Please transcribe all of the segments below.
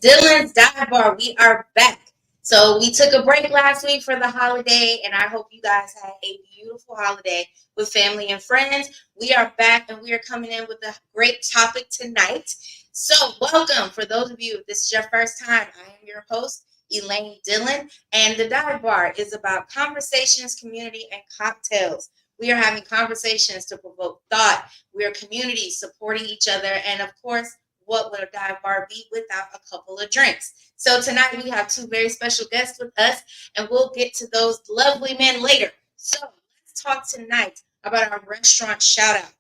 Dylan's Dive Bar. We are back. So we took a break last week for the holiday, and I hope you guys had a beautiful holiday with family and friends. We are back, and we are coming in with a great topic tonight. So welcome. For those of you, if this is your first time, I am your host, Elaine Dillon, and the Dive Bar is about conversations, community, and cocktails. We are having conversations to provoke thought. We are community supporting each other, and of course, what would a dive bar be without a couple of drinks? So tonight we have two very special guests with us, and we'll get to those lovely men later. So let's talk tonight about our restaurant shout out.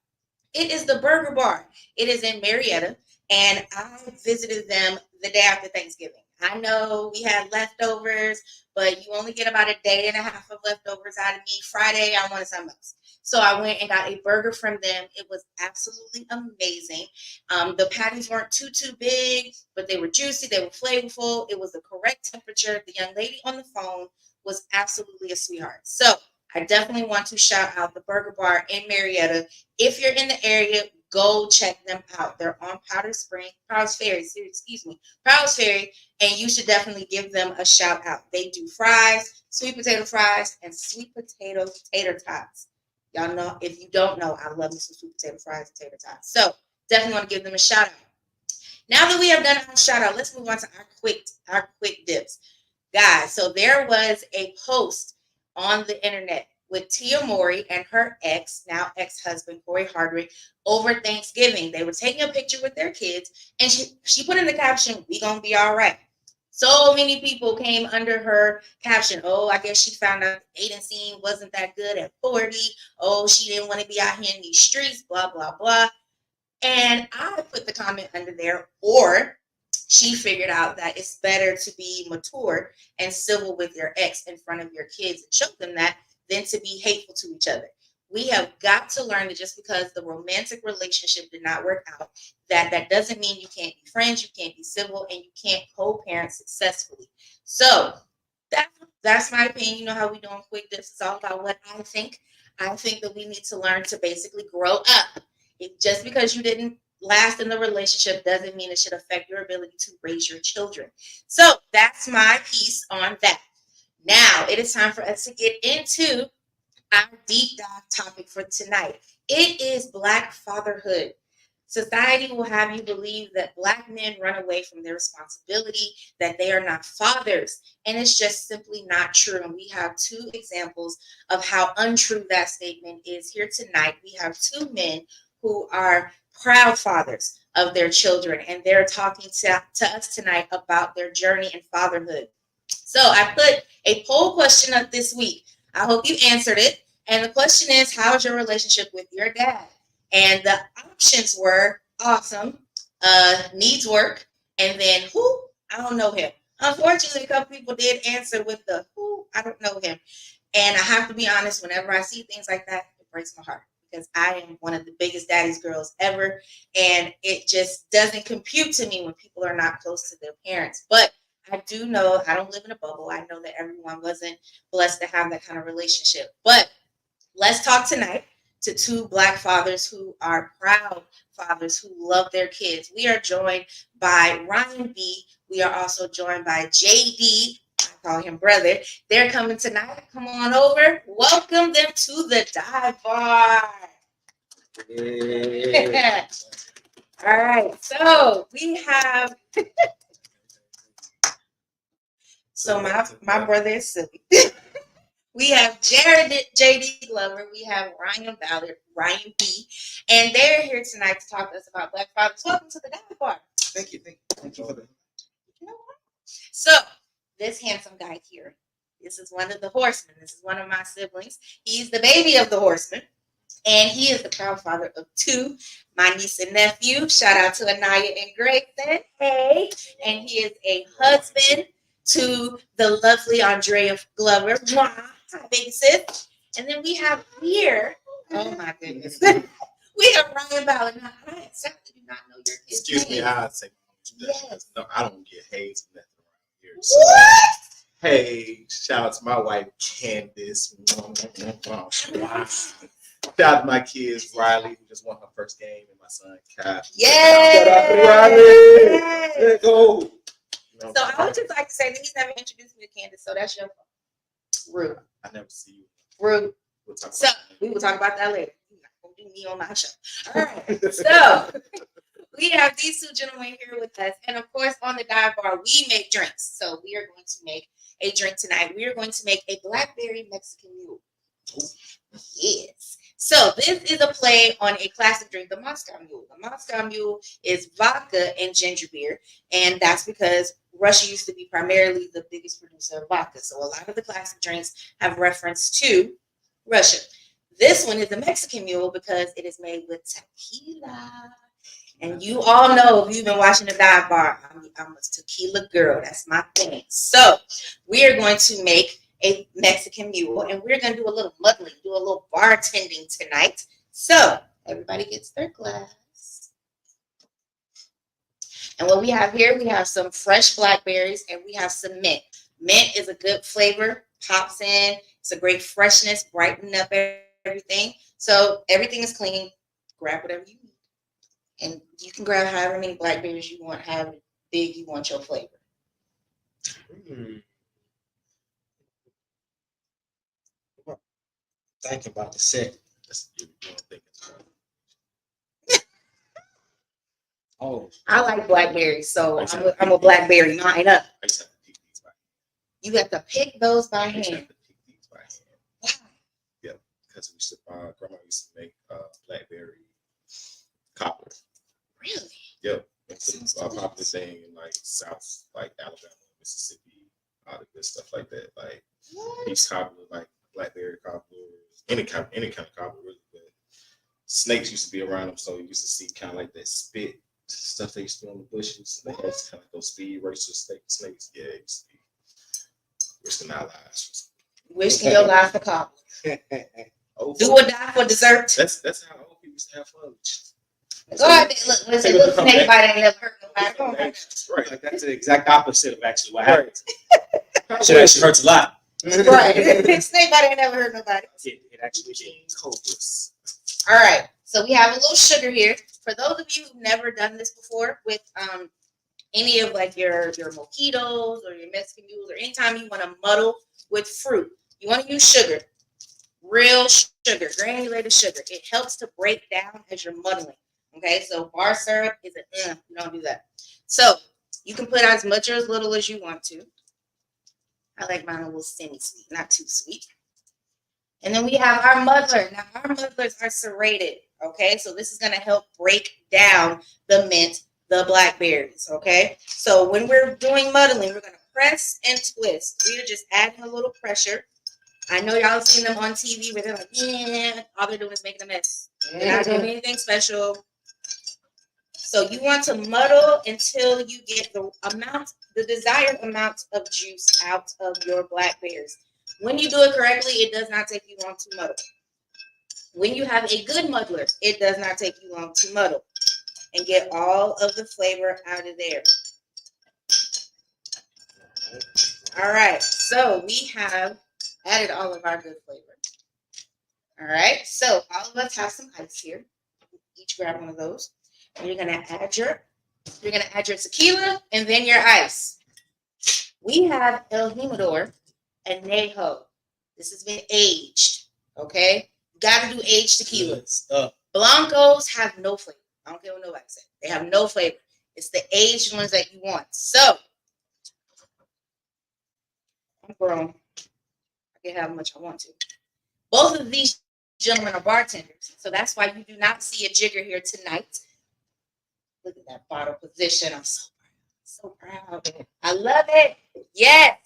It is the Burger Bar. It is in Marietta, and I visited them the day after Thanksgiving. I know we had leftovers, but you only get about a day and a half of leftovers out of me. Friday, I wanted something else. So I went and got a burger from them. It was absolutely amazing. The patties weren't too big, but they were juicy. They were flavorful. It was the correct temperature. The young lady on the phone was absolutely a sweetheart. So I definitely want to shout out the Burger Bar in Marietta. If you're in the area, go check them out. They're on Powers Ferry, Powers Ferry, and you should definitely give them a shout out. They do fries, sweet potato fries, and sweet potato tater tots. Y'all know, if you don't know, I love me some sweet potato fries and tater tots. So definitely want to give them a shout out. Now that we have done our shout out, let's move on to our quick dips. Guys, so there was a post on the internet with Tia Mowry and her now ex-husband, Corey Hardwick, over Thanksgiving. They were taking a picture with their kids, and she put in the caption, "We gonna be all right." So many people came under her caption. Oh, I guess she found out the dating scene wasn't that good at 40. Oh, she didn't want to be out here in these streets, blah, blah, blah. And I put the comment under there, or she figured out that it's better to be mature and civil with your ex in front of your kids and show them that than to be hateful to each other. We have got to learn that just because the romantic relationship did not work out, that doesn't mean you can't be friends, you can't be civil, and you can't co-parent successfully. So that's my opinion. You know how we doing quick dips. It's all about what I think. I think that we need to learn to basically grow up. Just because you didn't last in the relationship doesn't mean it should affect your ability to raise your children. So that's my piece on that. Now it is time for us to get into our deep dive topic for tonight. It is Black fatherhood. Society will have you believe that Black men run away from their responsibility, that they are not fathers, and it's just simply not true. And we have two examples of how untrue that statement is here tonight. We have two men who are proud fathers of their children, and they're talking to us tonight about their journey in fatherhood. So I put a poll question up this week. I hope you answered it. And the question is, how's your relationship with your dad? And the options were awesome, needs work, and then who? I don't know him. Unfortunately, a couple people did answer with the who? I don't know him. And I have to be honest, whenever I see things like that, it breaks my heart because I am one of the biggest daddy's girls ever. And it just doesn't compute to me when people are not close to their parents. But I do know, I don't live in a bubble. I know that everyone wasn't blessed to have that kind of relationship. But let's talk tonight to two Black fathers who are proud fathers who love their kids. We are joined by Ryan B. We are also joined by JD. I call him brother. They're coming tonight. Come on over. Welcome them to the Dive Bar. Yeah. All right. So we have. So my brother is silly. We have JD Glover. We have Ballard, Ryan B. And they're here tonight to talk to us about Black fathers. Welcome to the Dive Bar. Thank you for that. You know what? So this handsome guy here, this is one of the horsemen. This is one of my siblings. He's the baby of the horsemen. And he is the proud father of two, my niece and nephew. Shout out to Anaya and Grayson. Hey. And he is a husband to the lovely Andrea Glover. Hi, baby sis. And then we have here, oh my goodness, we have Ryan Ballard. Now, I exactly do not know your kid's Excuse name. me, I'd say Yes. no, I don't get haze from nothing around here. So, What? hey, shout out to my wife Candace. Wow. Shout out to my kids, Riley, who just won her first game, and my son Kai. Yes. Shout out to Riley. Let's go. So I would just like to say that he's never introduced me to Candace, so that's your fault. Rude. I never see you. Rude. We'll talk So about we will talk about that later. You're not gonna do me on my show. All right. So we have these two gentlemen here with us, and of course, on the dive bar, we make drinks. So we are going to make a drink tonight. We are going to make a blackberry Mexican mule. Yes. So this is a play on a classic drink, the Moscow Mule. The Moscow Mule is vodka and ginger beer, and that's because Russia used to be primarily the biggest producer of vodka. So a lot of the classic drinks have reference to Russia. This one is the Mexican Mule because it is made with tequila. And you all know, if you've been watching the dive bar, I'm a tequila girl. That's my thing. So we are going to make a Mexican mule, and we're going to do a little muddling, do a little bartending tonight. So everybody gets their glass. And what we have here, we have some fresh blackberries, and we have some mint. Mint is a good flavor, pops in. It's a great freshness, brighten up everything. So everything is clean. Grab whatever you need. And you can grab however many blackberries you want, however big you want your flavor. Thinking about the set. Oh, I like blackberries, so I'm a blackberry mine up. You have to pick those by hand. Yeah, because grandma used to make blackberry cobbler. Really? Yep. It's a popular thing in like South, like Alabama, Mississippi, all the good stuff like that. Like peach cobbler, like blackberry cobbler, any kind of cobbler really. But snakes used to be around them, so you used to see kind of like that spit stuff they used to do on the bushes. And they had kind of like those speed racers, snakes. Yeah, it used to be risking our lives. Risking your life for cobbler. Do or die for dessert. That's how old people used to have fun. Go ahead, look, listen, look, snake bite ain't never hurt nobody. right. Like that's the exact opposite of actually what happens. Shit actually hurts a lot. Right. Snake bite ain't never hurt nobody. It actually is. Cobras. All right. So we have a little sugar here. For those of you who've never done this before with any of like your mojitos or your Mexican mules, or anytime you want to muddle with fruit, you want to use sugar. Real sugar, granulated sugar. It helps to break down as you're muddling. Okay, so bar syrup is you don't do that. So you can put as much or as little as you want to. I like mine a little semi-sweet, not too sweet. And then we have our muddler. Now our muddlers are serrated. Okay, so this is going to help break down the mint, the blackberries. Okay, so when we're doing muddling, we're going to press and twist. We are just adding a little pressure. I know y'all have seen them on TV where they're like, yeah, all they're doing is making a mess. They're not doing anything special. So you want to muddle until you get the desired amount of juice out of your blackberries. When you do it correctly, it does not take you long to muddle. When you have a good muddler, it does not take you long to muddle and get all of the flavor out of there. All right, so we have added all of our good flavor. All right, so all of us have some ice here. Each grab one of those. And you're gonna add your tequila and then your ice. We have El Jimador Añejo. This has been aged. Okay, you gotta do aged tequilas. Blancos have no flavor. I don't care what nobody says. They have no flavor. It's the aged ones that you want. So I'm grown. I can have how much I want to. Both of these gentlemen are bartenders, so that's why you do not see a jigger here tonight. Look at that bottle position. I'm so proud. I love it. Yes.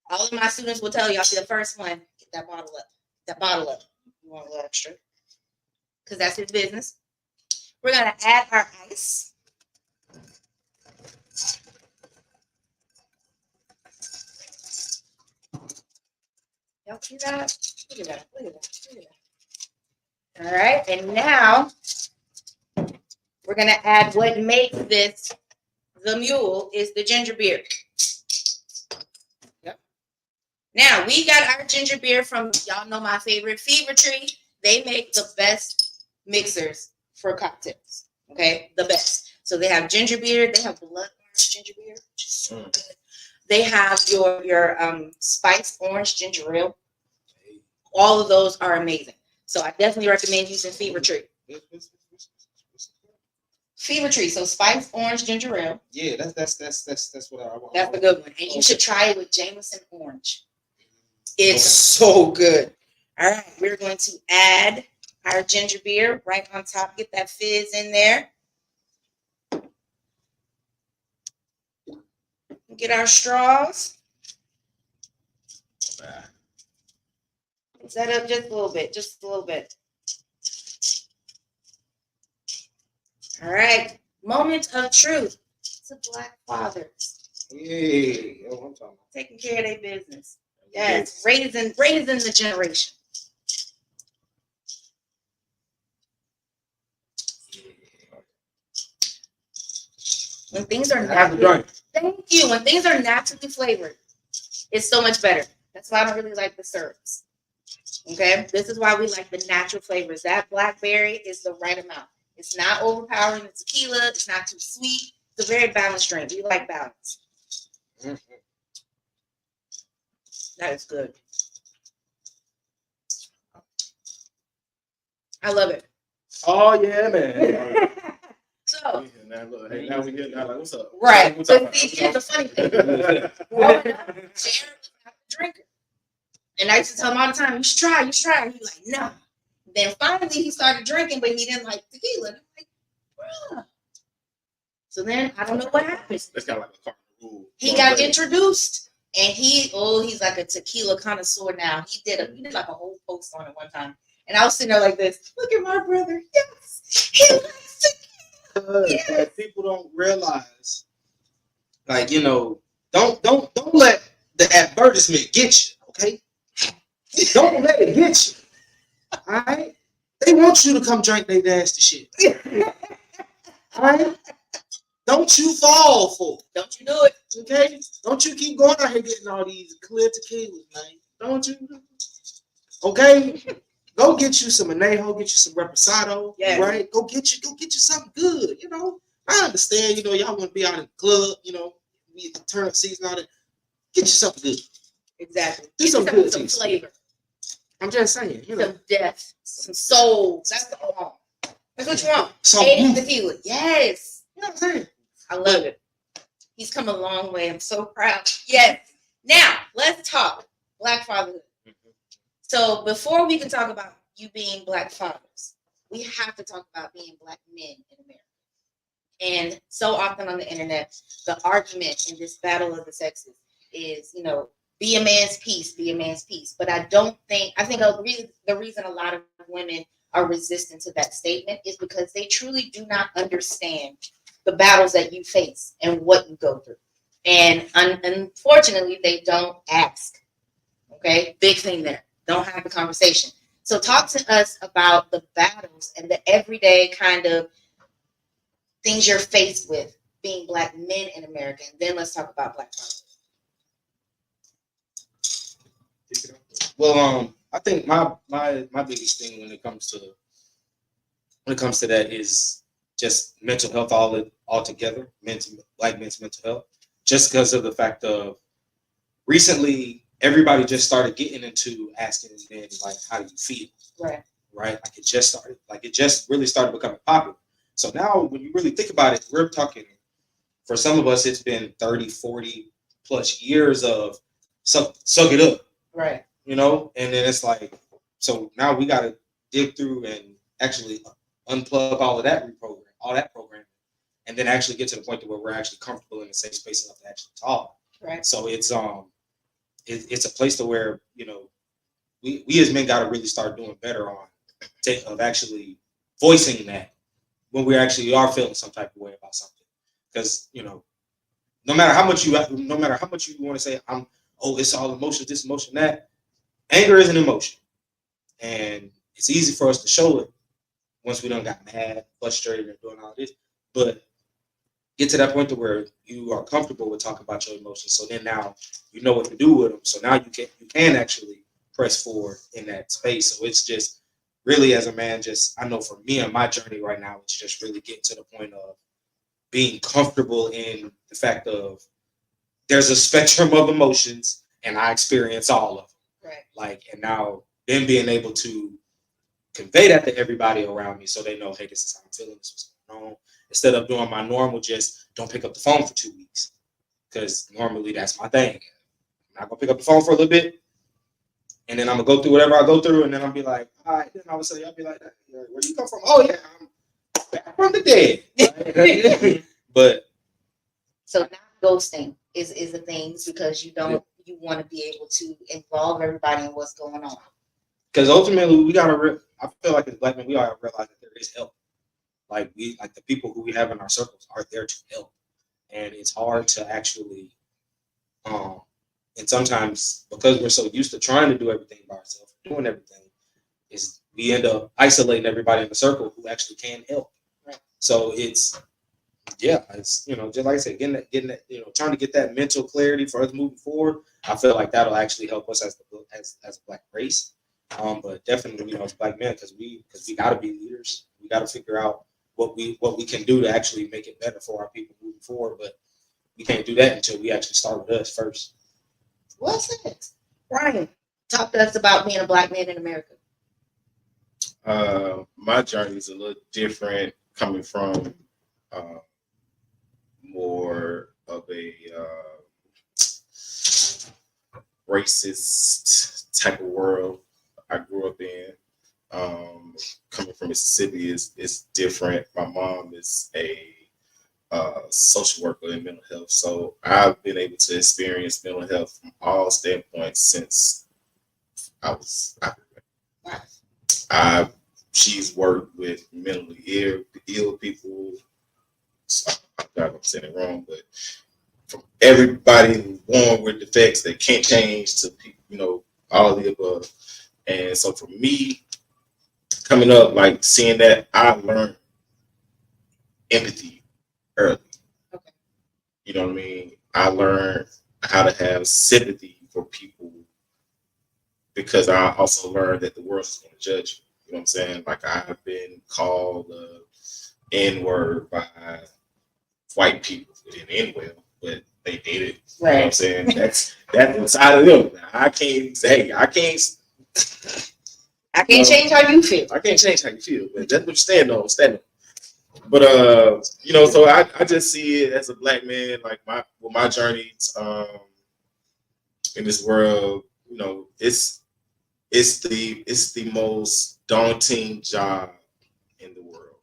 All of my students will tell you, I'll be the first one. Get that bottle up. That bottle up. You want a little extra? Because that's his business. We're going to add our ice. Y'all see that? Look at that. Look at that. Look at that. All right. And now we're going to add what makes this the mule is the ginger beer. Yep. Now, we got our ginger beer from, y'all know my favorite, Fever Tree. They make the best mixers for cocktails. Okay? The best. So they have ginger beer. They have blood irish ginger beer, which is so good. They have your spiced orange ginger ale. All of those are amazing. So I definitely recommend using Fever Tree. Fever Tree. So spiced orange ginger ale. Yeah, that's what I want. That's the good one. And you should try it with Jameson orange. It's so good. All right, we're going to add our ginger beer right on top. Get that fizz in there. Get our straws. Set up just a little bit, just a little bit. All right, moment of truth to Black fathers. Hey, I'm talking about. Taking care of their business. Yes, raising the generation. When things are naturally, thank you. When things are naturally flavored, it's so much better. That's why I don't really like the syrups. Okay, this is why we like the natural flavors. That blackberry is the right amount. It's not overpowering the tequila. It's not too sweet. It's a very balanced drink. We like balance. Mm-hmm. That is good. I love it. Oh yeah, man. So now we get now like, what's up? Right. What's But up? see, here's the funny thing. Growing up, Jared was not a drinker. And I used to tell him all the time, you should try. And he's like, no. Then finally he started drinking, but he didn't like tequila. And I'm like, bruh. So then I don't know what happened. That's kind of like a cardinal rule. He got introduced, and he's like a tequila connoisseur now. He did like a whole post on it one time. And I was sitting there like this, look at my brother. Yes, he likes tequila. Yes. But people don't realize, like, don't let the advertisement get you, okay? Don't let it get you. All right? They want you to come drink their nasty shit. All right? Don't you fall for it. Don't you do it. Okay? Don't you keep going out here getting all these clear tequilas, man. Don't you? Okay? Go get you some Anejo, get you some Reposado, right? Go get you something good, I understand, y'all want to be out in the club, we turn up season, all that. Get you something good. Exactly. Do some good some flavor. I'm just saying, some depth, some soul. That's all. That's what you want. Some tequila. Yes. You know what I'm saying? I love it. He's come a long way. I'm so proud. Yes. Now let's talk Black fatherhood. So before we can talk about you being Black fathers, we have to talk about being Black men in America. And so often on the internet, the argument in this battle of the sexes is, be a man's piece, be a man's piece. But I think the reason a lot of women are resistant to that statement is because they truly do not understand the battles that you face and what you go through. And unfortunately, they don't ask. Okay, big thing there. Don't have the conversation. So talk to us about the battles and the everyday kind of things you're faced with being Black men in America. And then let's talk about Black fathers. Well, I think my biggest thing when it comes to that is just mental health altogether, Black men's mental health. Just because of the fact of recently everybody just started getting into asking men like, how do you feel? Right. Like it just really started becoming popular. So now when you really think about it, we're talking, for some of us, it's been 30, 40 plus years of suck it up. Right. And then it's like, so now we got to dig through and actually unplug all that programming, and then actually get to the point to where we're actually comfortable in a safe space enough to actually talk. Right. So it's a place to where, we as men got to really start doing better of actually voicing that when we actually are feeling some type of way about something. Because, no matter how much you want to say, it's all emotion, this emotion, that, anger is an emotion. And it's easy for us to show it once we done got mad, frustrated, and doing all this. But get to that point to where you are comfortable with talking about your emotions. So then now you know what to do with them. So now you can actually press forward in that space. So it's just really, as a man, I know for me and my journey right now, it's just really getting to the point of being comfortable in the fact of there's a spectrum of emotions and I experience all of them. Right. Like, and now them being able to convey that to everybody around me so they know, hey, this is how I'm feeling, this is what's going on. Instead of doing my normal, just don't pick up the phone for 2 weeks. Because normally that's my thing. I'm not gonna pick up the phone for a little bit, and then I'm gonna go through whatever I go through, and then I'll be like, all right, then all of a sudden I'll be like, where do you come from? Oh yeah, I'm back from the dead. But So not ghosting is a thing because you want to be able to involve everybody in what's going on. because ultimately we gotta. I feel like as black men, we gotta realize that there is help. Like the people who we have in our circles are there to help, and it's hard to actually, and sometimes because we're so used to trying to do everything by ourselves, doing everything, is we end up isolating everybody in the circle who actually can help. Right. So it's just like I said, getting that, trying to get that mental clarity for us moving forward. I feel like that'll actually help us as a black race. But definitely, as black men, because we got to be leaders. We got to figure out what we can do to actually make it better for our people moving forward. But we can't do that until we actually start with us first. What's next? Brian, talk to us about being a black man in America. My journey is a little different, coming from more of a racist type of world I grew up in. Coming from Mississippi is different. My mom is a social worker in mental health, so I've been able to experience mental health from all standpoints since I was she's worked with mentally ill people. So I'm saying it wrong, but from everybody who's born with defects that can't change to people, all of the above. And so for me, coming up, like seeing that, I learned empathy early. Okay. You know what I mean? I learned how to have sympathy for people because I also learned that the world is going to judge you. You know what I'm saying? Like I've been called the N-word by white people. It didn't end well, but they did it. Right. You know what I'm saying? That's inside of them. I can't change how you feel. I can't change how you feel, but that's what you stand on. But so I just see it as a black man, like my journey in this world. It's the most daunting job in the world.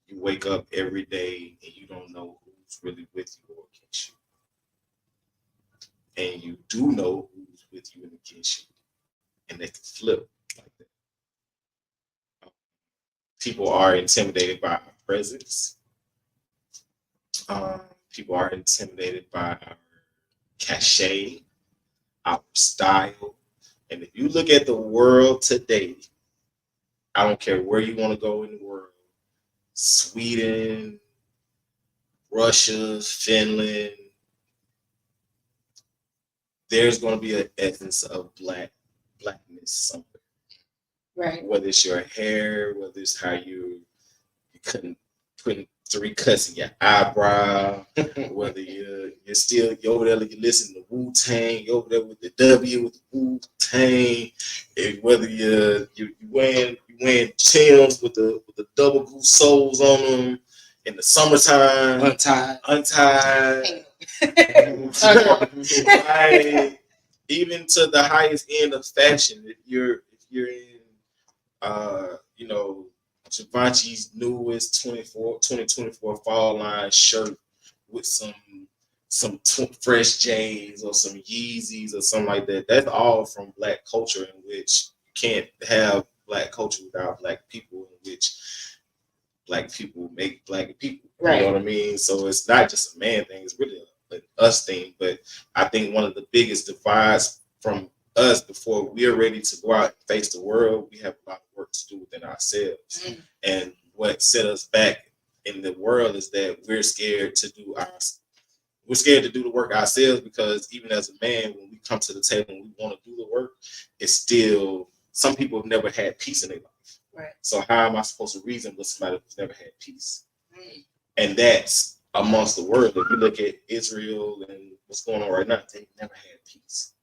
You wake up every day and you don't know who's really with you or against you, and you do know who's with you and against you, and they can flip like that. People are intimidated by our presence. People are intimidated by our cachet, our style. And if you look at the world today, I don't care where you want to go in the world, Sweden, Russia, Finland, there's going to be an essence of blackness somewhere. Right. Whether it's your hair, whether it's how you couldn't put 3 cuts in your eyebrow, whether you're over there, you listen to Wu-Tang, you're over there with the W with the Wu-Tang, and whether you wearing Timbs with the double goose soles on them in the summertime, untied. Right. Even to the highest end of fashion, if you're in Givenchy's newest 2024 fall line shirt with some fresh J's or some Yeezys or something like that. That's all from black culture, in which you can't have black culture without black people, in which black people make black people. Right. You know what I mean? So it's not just a man thing, it's really an us thing. But I think one of the biggest divides from us before we're ready to go out and face the world, we have a lot of work to do within ourselves. Mm-hmm. And what set us back in the world is that we're scared to do the work ourselves, because even as a man, when we come to the table and we want to do the work, it's still, some people have never had peace in their life, Right. So how am I supposed to reason with somebody who's never had peace? Mm. And that's amongst the world. If you look at Israel and what's going on right now, they never had peace.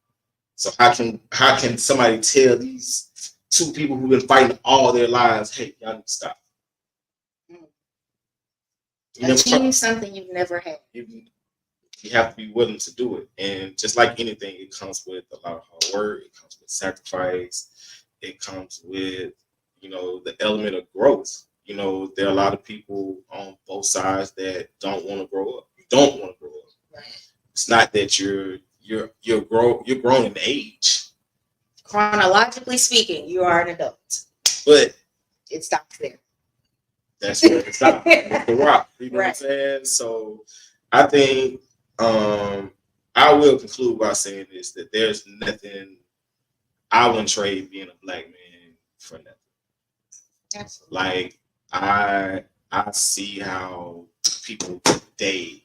So how can somebody tell these two people who've been fighting all their lives, hey, y'all need to stop? Achieve something you've never had. You have to be willing to do it. And just like anything, it comes with a lot of hard work. It comes with sacrifice. It comes with, the element of growth. There are a lot of people on both sides that don't want to grow up. You don't want to grow up. Right. It's not that you're grown in age. Chronologically speaking, you are an adult. But it stops there. That's where it stops. With the rock. You know Right. what I'm saying? So I think I will conclude by saying this, that there's nothing I wouldn't trade being a black man for nothing. Absolutely. Like I see how people today,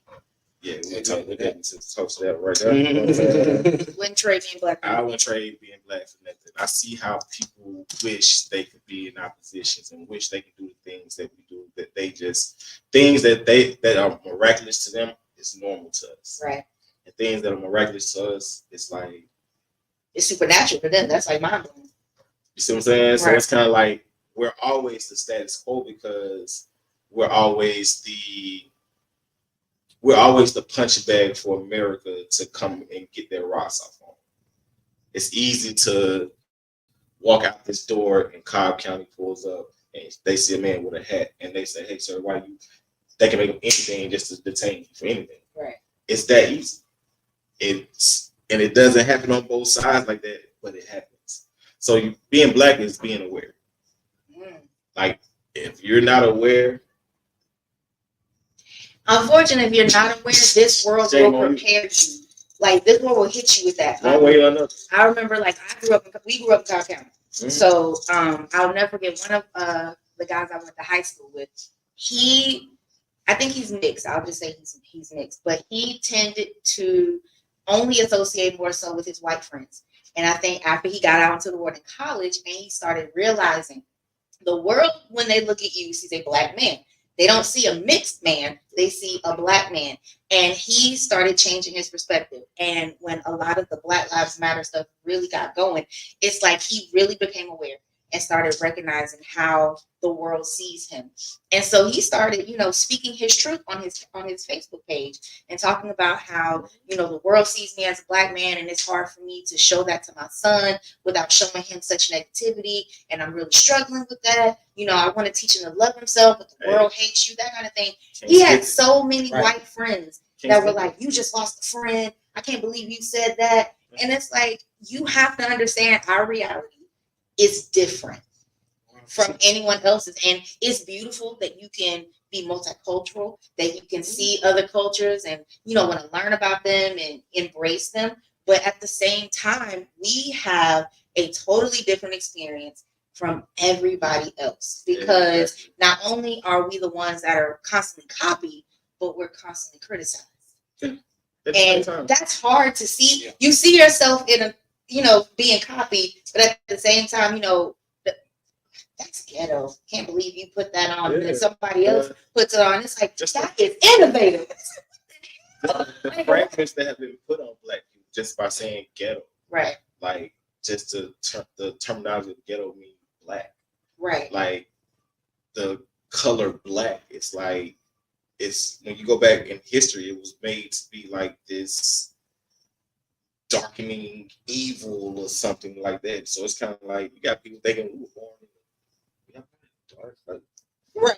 we'll talk to that right there. Wouldn't trade being black. I wouldn't trade being black for nothing. I see how people wish they could be in our positions and wish they could do the things that we do, that they just things that are miraculous to them is normal to us. Right. And things that are miraculous to us, it's like it's supernatural to them. That's like mind blowing. You see what I'm saying? Right. So it's kind of like we're always the status quo because we're always the punch bag for America to come and get their rocks off on. It's easy to walk out this door and Cobb County pulls up and they see a man with a hat and they say, "Hey, sir, why you?" They can make up anything just to detain you for anything. Right. It's that easy. It doesn't happen on both sides like that, but it happens. So being black is being aware. Like if you're not aware, unfortunately, if you're not aware, this world will prepare you. Like this world will hit you with that. One way or another. I remember, we grew up in Cobb County. Mm-hmm. So I'll never forget one of the guys I went to high school with. I think he's mixed. I'll just say he's mixed, but he tended to only associate more so with his white friends. And I think after he got out into the world in college and he started realizing the world, when they look at you, sees a black man. They don't see a mixed man. They see a black man. And he started changing his perspective. And when a lot of the Black Lives Matter stuff really got going, it's like he really became aware and started recognizing how the world sees him. And so he started, speaking his truth on his Facebook page and talking about how, the world sees me as a black man and it's hard for me to show that to my son without showing him such negativity. And I'm really struggling with that. I want to teach him to love himself, but the world hates you, that kind of thing. He had so many white friends that were like, "You just lost a friend. I can't believe you said that." And it's like, you have to understand our reality is different from anyone else's. And it's beautiful that you can be multicultural, that you can see other cultures and, want to learn about them and embrace them. But at the same time, we have a totally different experience from everybody else because not only are we the ones that are constantly copied, but we're constantly criticized. And that's hard to see. Yeah. You see yourself in being copied, but at the same time, that's ghetto. Can't believe you put that on. And somebody else puts it on. It's like, that is innovative. The fragments that have been put on black people just by saying ghetto. Right. Like, just the terminology of ghetto means black. Right. Like, the color black, it's like, when you go back in history, it was made to be like this darkening evil or something like that. So it's kind of like you got people thinking we were born in dark. Like, right.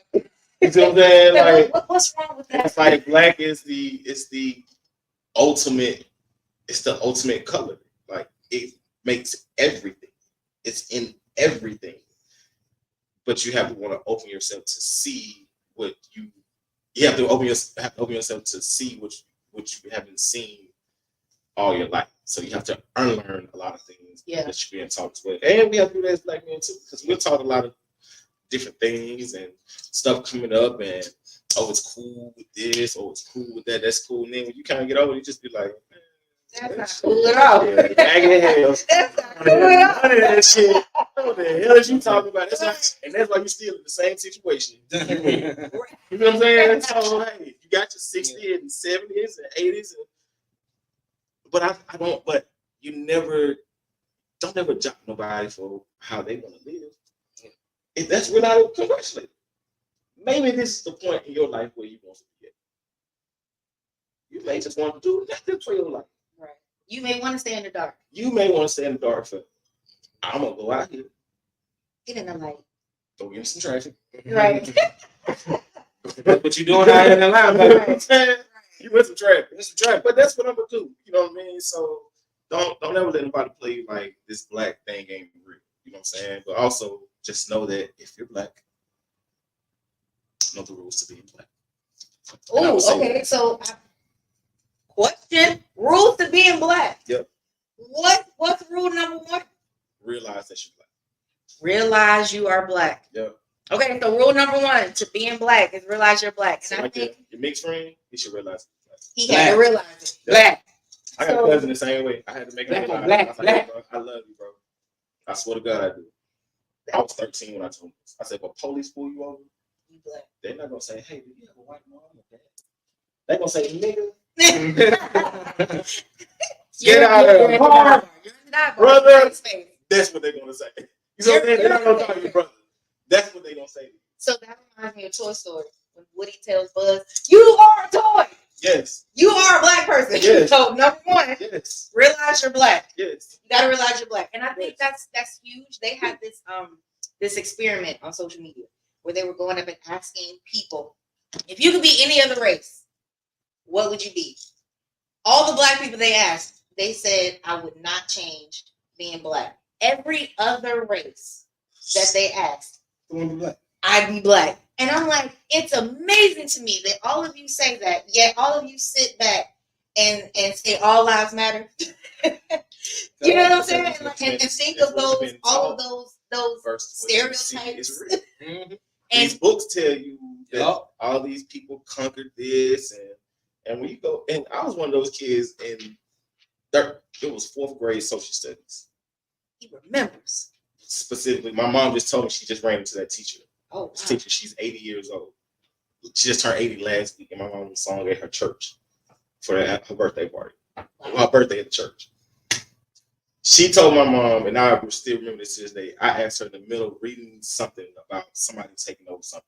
You see what I'm saying? Like, what's wrong with that? It's like black is the ultimate. It's the ultimate color. Like it makes everything. It's in everything. But you have to want to open yourself to see what you have to open yourself to see what you haven't seen all your life. So you have to unlearn a lot of things that you're being taught as well. And we have to do that as black men too, because we're taught a lot of different things and stuff coming up and it's cool with this, it's cool with that, that's cool. And then when you kind of get over it, you just be like, that's not cool at all. That's not cool at all. That shit. the hell is you talking about? That's why you still in the same situation. You know what I'm saying? So hey, you got your 60s and 70s and 80s, but I don't. But you don't ever judge nobody for how they want to live. If that's really how to congratulate. Maybe this is the point in your life where you want to be at. You may just want to do nothing for your life. Right. You may want to stay in the dark. You may want to stay in the dark for. I'm gonna go out here. Get in the light. Go get in some traffic. Right. But you doing out in the line, baby. You with some traffic. But that's what I'm gonna do. You know what I mean? So don't ever let anybody play you like this black thing ain't real. You know what I'm saying? But also just know that if you're black, know the rules to being black. Oh, okay. So, question: rules to being black. Yep. What's rule number 1? Realize that you're black. Realize you are black. Yep. Okay, so rule number 1 to being black is realize you're black. So And I think your mixed friend, he should realize he had to realize it. Yep. Black. I got a cousin the same way. I had to make him realize. Black. I was like, hey, bro, I love you, bro. I swear to God, I do. I was 13 when I told him this. I said, "But police pull you over, You black. they're not gonna say, hey, do you have a white mom or dad? They're gonna say, nigga, get out of the car, You're in the dive bar. brother." That's what they're gonna say. You know what I'm saying? They're not gonna call you brother. That's what they're gonna say. So that reminds me of Toy Story when Woody tells Buzz, "You are a toy. Yes. You are a black person." Yes. So number 1, Yes. realize you're black. Yes. You gotta realize you're black. And I think that's huge. They had this experiment on social media where they were going up and asking people, if you could be any other race, what would you be? All the black people they asked, they said, I would not change being black. Every other race that they asked, I'd be black. And I'm like, it's amazing to me that all of you say that, yet all of you sit back and say all lives matter. You know what I'm saying? And think of all of those stereotypes. And these books tell you that all these people conquered this, and when you go, and I was one of those kids in it was 4th grade social studies. He remembers. Specifically, my mom just told me she just ran into that teacher. Oh, wow. This teacher, she's 80 years old. She just turned 80 last week, and my mom sung at her church for her birthday party. Her birthday at the church. She told my mom, and I still remember this to this day. I asked her in the middle of reading something about somebody taking over something.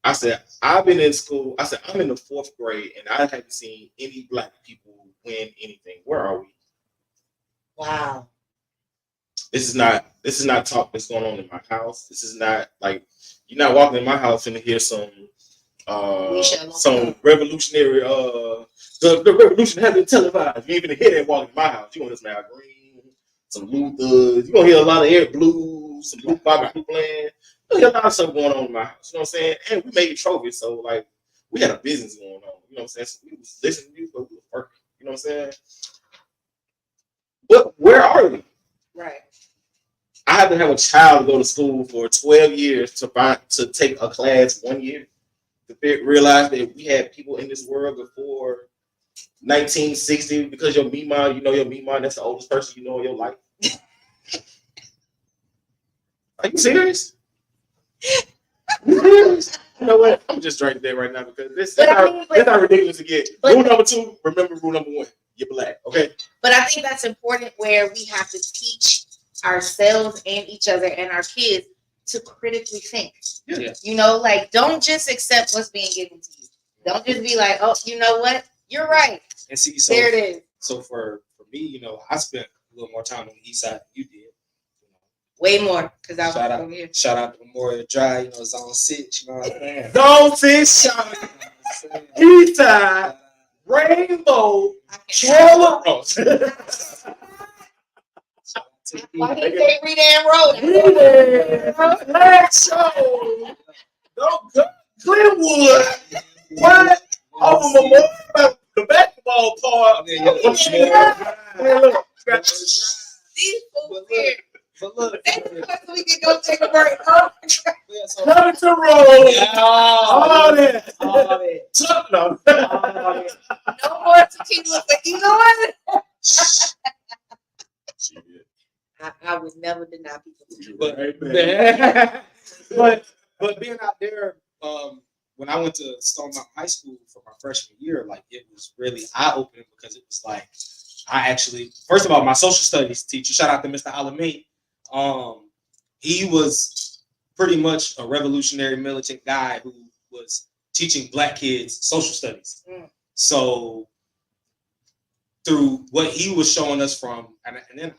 I said, I've been in school. I said, I'm in the 4th grade, and I haven't seen any black people win anything. Where are we? Wow. This is not talk that's going on in my house. This is not like you're not walking in my house and hear some revolutionary the revolution has been televised. You ain't gonna hear that walking in my house. You gonna listen to Al Green, some Luther. You gonna hear a lot of Eric Blues, some Luke Bobby playing. You hear a lot of stuff going on in my house. You know what I'm saying? And we made trophies, so like we had a business going on. You know what I'm saying? So we was listening to you, but we was working. You know what I'm saying? But where are we? Right. I had to have a child go to school for 12 years to take a class 1 year to realize that we had people in this world before 1960. Because your Mima, you know your Mima, that's the oldest person you know in your life. Are you serious? You know what? I'm just drinking that right now because that's not ridiculous to get. Rule number 2, remember rule number 1. You're black, okay? But I think that's important where we have to teach ourselves and each other and our kids to critically think. Yeah. You know, like don't just accept what's being given to you. Don't just be like, oh, you know what? You're right. And see, so there it is. So for me, you know, I spent a little more time on the east side than you did. Way more, because I was over here. Shout out to Memorial Drive, you know, Zone 6, you know what I'm saying? Zone 6, shout out. East Side, Rainbow, Trailer Road. Why did they Redan Road? Flag Show. Don't go. Glenwood. What? Over Memorial, the basketball part. These fools here. But look, we can go take a break. Coming to roll. All that. No more tequila, but you know what? I would never deny people But being out there, when I went to Stone Mountain High School for my freshman year, like it was really eye opening because it was like I actually, first of all, my social studies teacher, shout out to Mr. Alameen, he was pretty much a revolutionary militant guy who was teaching Black kids social studies. So through what he was showing us from, and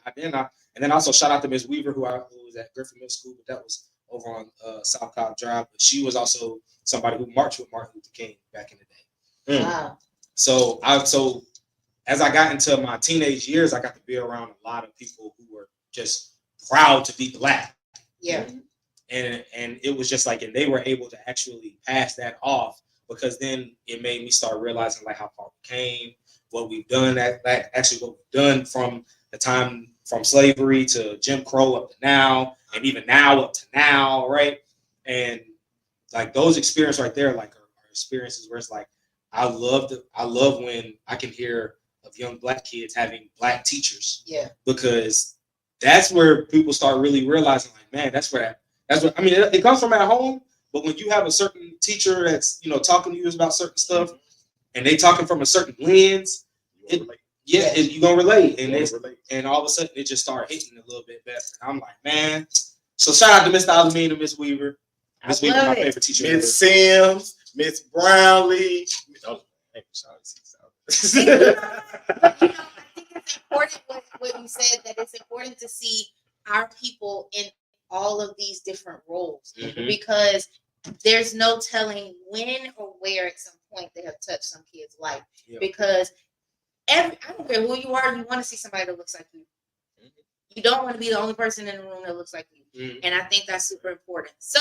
then also shout out to Ms. Weaver, who was at Griffin Middle School, but that was over on South Cobb Drive. But she was also somebody who marched with Martin Luther King back in the day. Wow. So as I got into my teenage years, I got to be around a lot of people who were just proud to be Black. Yeah. And it was just like, and they were able to actually pass that off, because then it made me start realizing like how far we came, what we've done, what we've done from the time from slavery to Jim Crow up to now, and even now up to now, right? And like those experiences right there, like are experiences where it's like I love when I can hear of young Black kids having Black teachers. Yeah. Because that's where people start really realizing, like, man, that's what I mean. It comes from at home, but when you have a certain teacher that's talking to you about certain stuff, and they talking from a certain lens, you're gonna relate, and all of a sudden it just started hitting a little bit better. And I'm like, man. So shout out to Mr. Alameen and Miss Weaver. Miss Weaver, my favorite teacher. Miss Sims, Miss Brownlee. I think it's important what you said, that it's important to see our people in all of these different roles, because there's no telling when or where at some point they have touched some kid's life. Because I don't care who you are, you want to see somebody that looks like you. You don't want to be the only person in the room that looks like you. And I think that's super important. So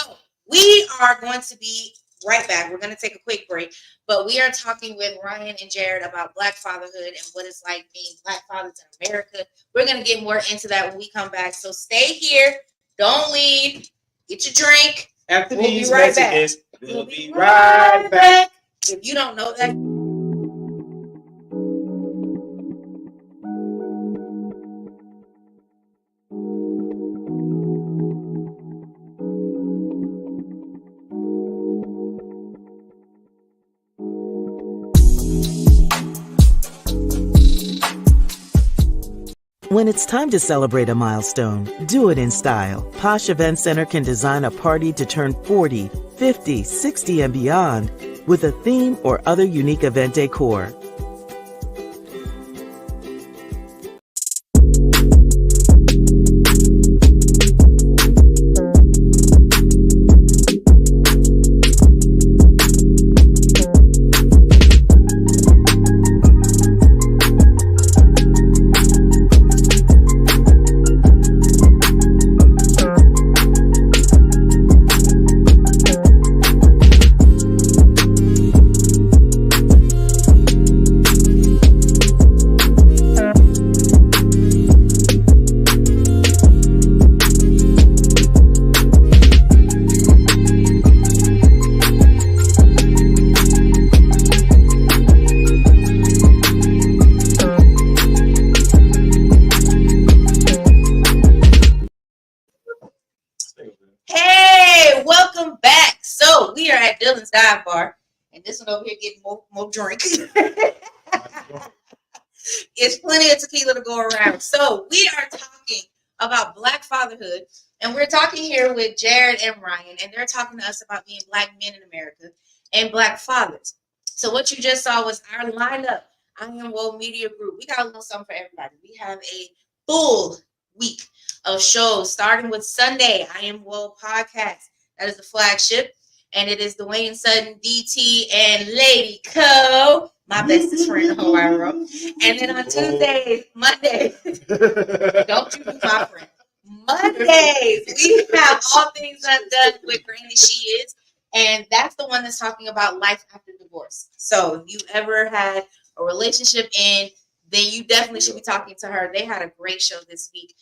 we are going to be right back. We're going to take a quick break, but we are talking with Ryan and Jared about Black fatherhood and what it's like being Black fathers in America. We're going to get more into that when we come back. So stay here. Don't leave. Get your drink. After We'll these be right messages, back. we'll be right back. If you don't know that. When it's time to celebrate a milestone, do it in style. Posh Event Center can design a party to turn 40, 50, 60, and beyond with a theme or other unique event decor. Dylan's Dive Bar, and this one over here getting more drink. It's plenty of tequila to go around. So we are talking about Black fatherhood, and we're talking here with Jared and Ryan, and they're talking to us about being Black men in America and Black fathers. So what you just saw was our lineup. I Am Woe Media Group. We got a little something for everybody. We have a full week of shows, starting with Sunday, I Am Woe podcast. That is the flagship. And it is Dwayne Sutton, DT, and Lady Co, my bestest friend, the whole wide world. And then on Tuesdays, Mondays, don't you be my friend. Mondays, we have All Things Undone with Granny She Is. And that's the one that's talking about life after divorce. So if you ever had a relationship end, then you definitely should be talking to her. They had a great show this week.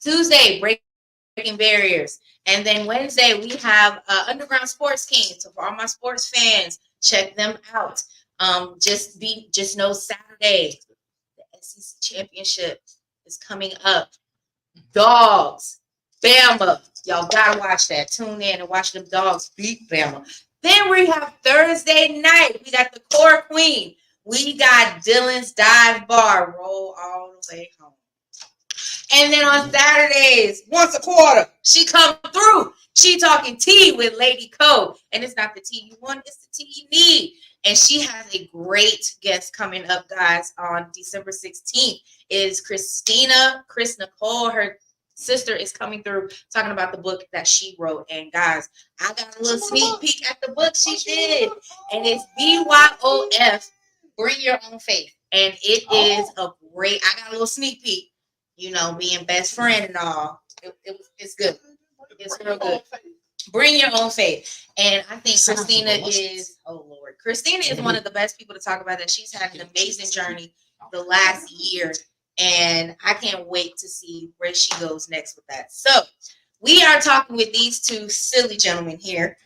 Tuesday, Breaking Barriers. And then Wednesday, we have Underground Sports King. So for all my sports fans, check them out. Just know Saturday, the SEC Championship is coming up. Dogs. Bama. Y'all gotta watch that. Tune in and watch them dogs beat Bama. Then we have Thursday night. We got the Core Queen. We got Dylan's Dive Bar. Roll all the way home. And then on Saturdays, once a quarter, she come through. She talking tea with Lady Code. And it's not the tea you want, it's the tea you need. And she has a great guest coming up, guys, on December 16th. Is Chris Nicole. Her sister is coming through talking about the book that she wrote. And guys, I got a little sneak peek at the book she did. And it's BYOF, Bring Your Own Faith. And it is a great, I got a little sneak peek. You know, being best friend and all. It's good. It's real good. Bring your own faith. And I think Christina is, oh Lord, Christina is one of the best people to talk about that. She's had an amazing journey the last year. And I can't wait to see where she goes next with that. So we are talking with these two silly gentlemen here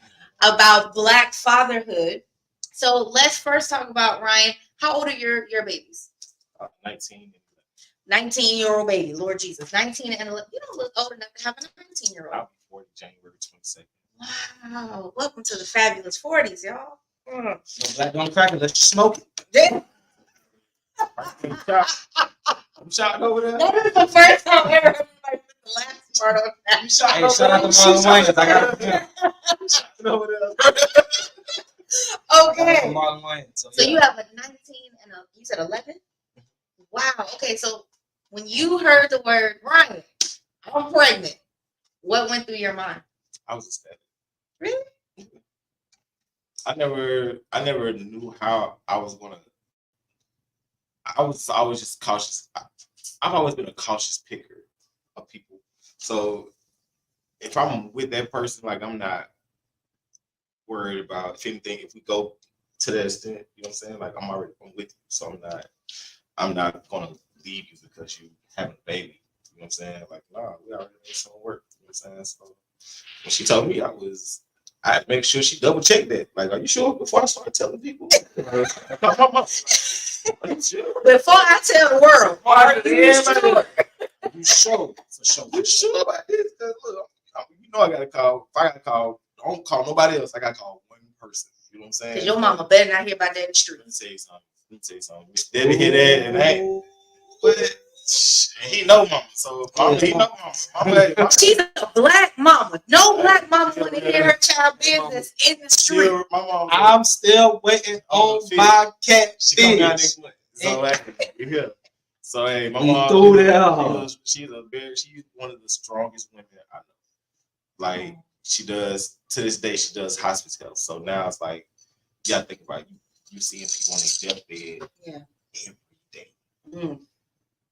about Black fatherhood. So let's first talk about, Ryan, how old are your babies? 19. 19-year-old baby, Lord Jesus. 19 and 11. You don't look old enough to have a 19-year-old. I'll be 40 January 22nd. Wow. Welcome to the fabulous 40s, y'all. No black don't crack it. Let's smoke it. Yeah. I'm shouting over there. That is the first time I ever heard somebody put the last part on that. You shouting Hey, over shout out to Marlon Wayans. I got I'm shouting over there. Okay. Marlon Wayans. So yeah. you have a 19 and you said 11? Wow. Okay, so when you heard the word, Ryan, I'm pregnant, what went through your mind? I was ecstatic. Really? I never knew how I was gonna. I was always just cautious. I've always been a cautious picker of people. So if I'm with that person, like I'm not worried about if anything. If we go to that extent, you know what I'm saying? Like I'm with you, so I'm not gonna leave you because you having a baby. You know what I'm saying? Like, nah, we already made some work. You know what I'm saying? So when she told me, I had to make sure she double checked that. Like, are you sure before I start telling people? Are you sure? Before I tell the world, are you sure? You show for sure. You sure about this? 'Cause look, you know I gotta call. If I gotta call, don't call nobody else. I gotta call one person. You know what I'm saying? Because your mama better not hear about that in the street. Let me tell you something. Miss Debbie hear that and hey, but he know mama. So he know mama. She's a black mama. No black mama want to hear her child business in the street. Still, my mama. I'm still waiting on my cat She come down fish. next month. So you hear? So hey, my He mom. threw that out. She's one of the strongest women I know. Like she does to this day, she does hospice health. So now it's like you gotta think about you seeing people on their deathbed every day. Mm.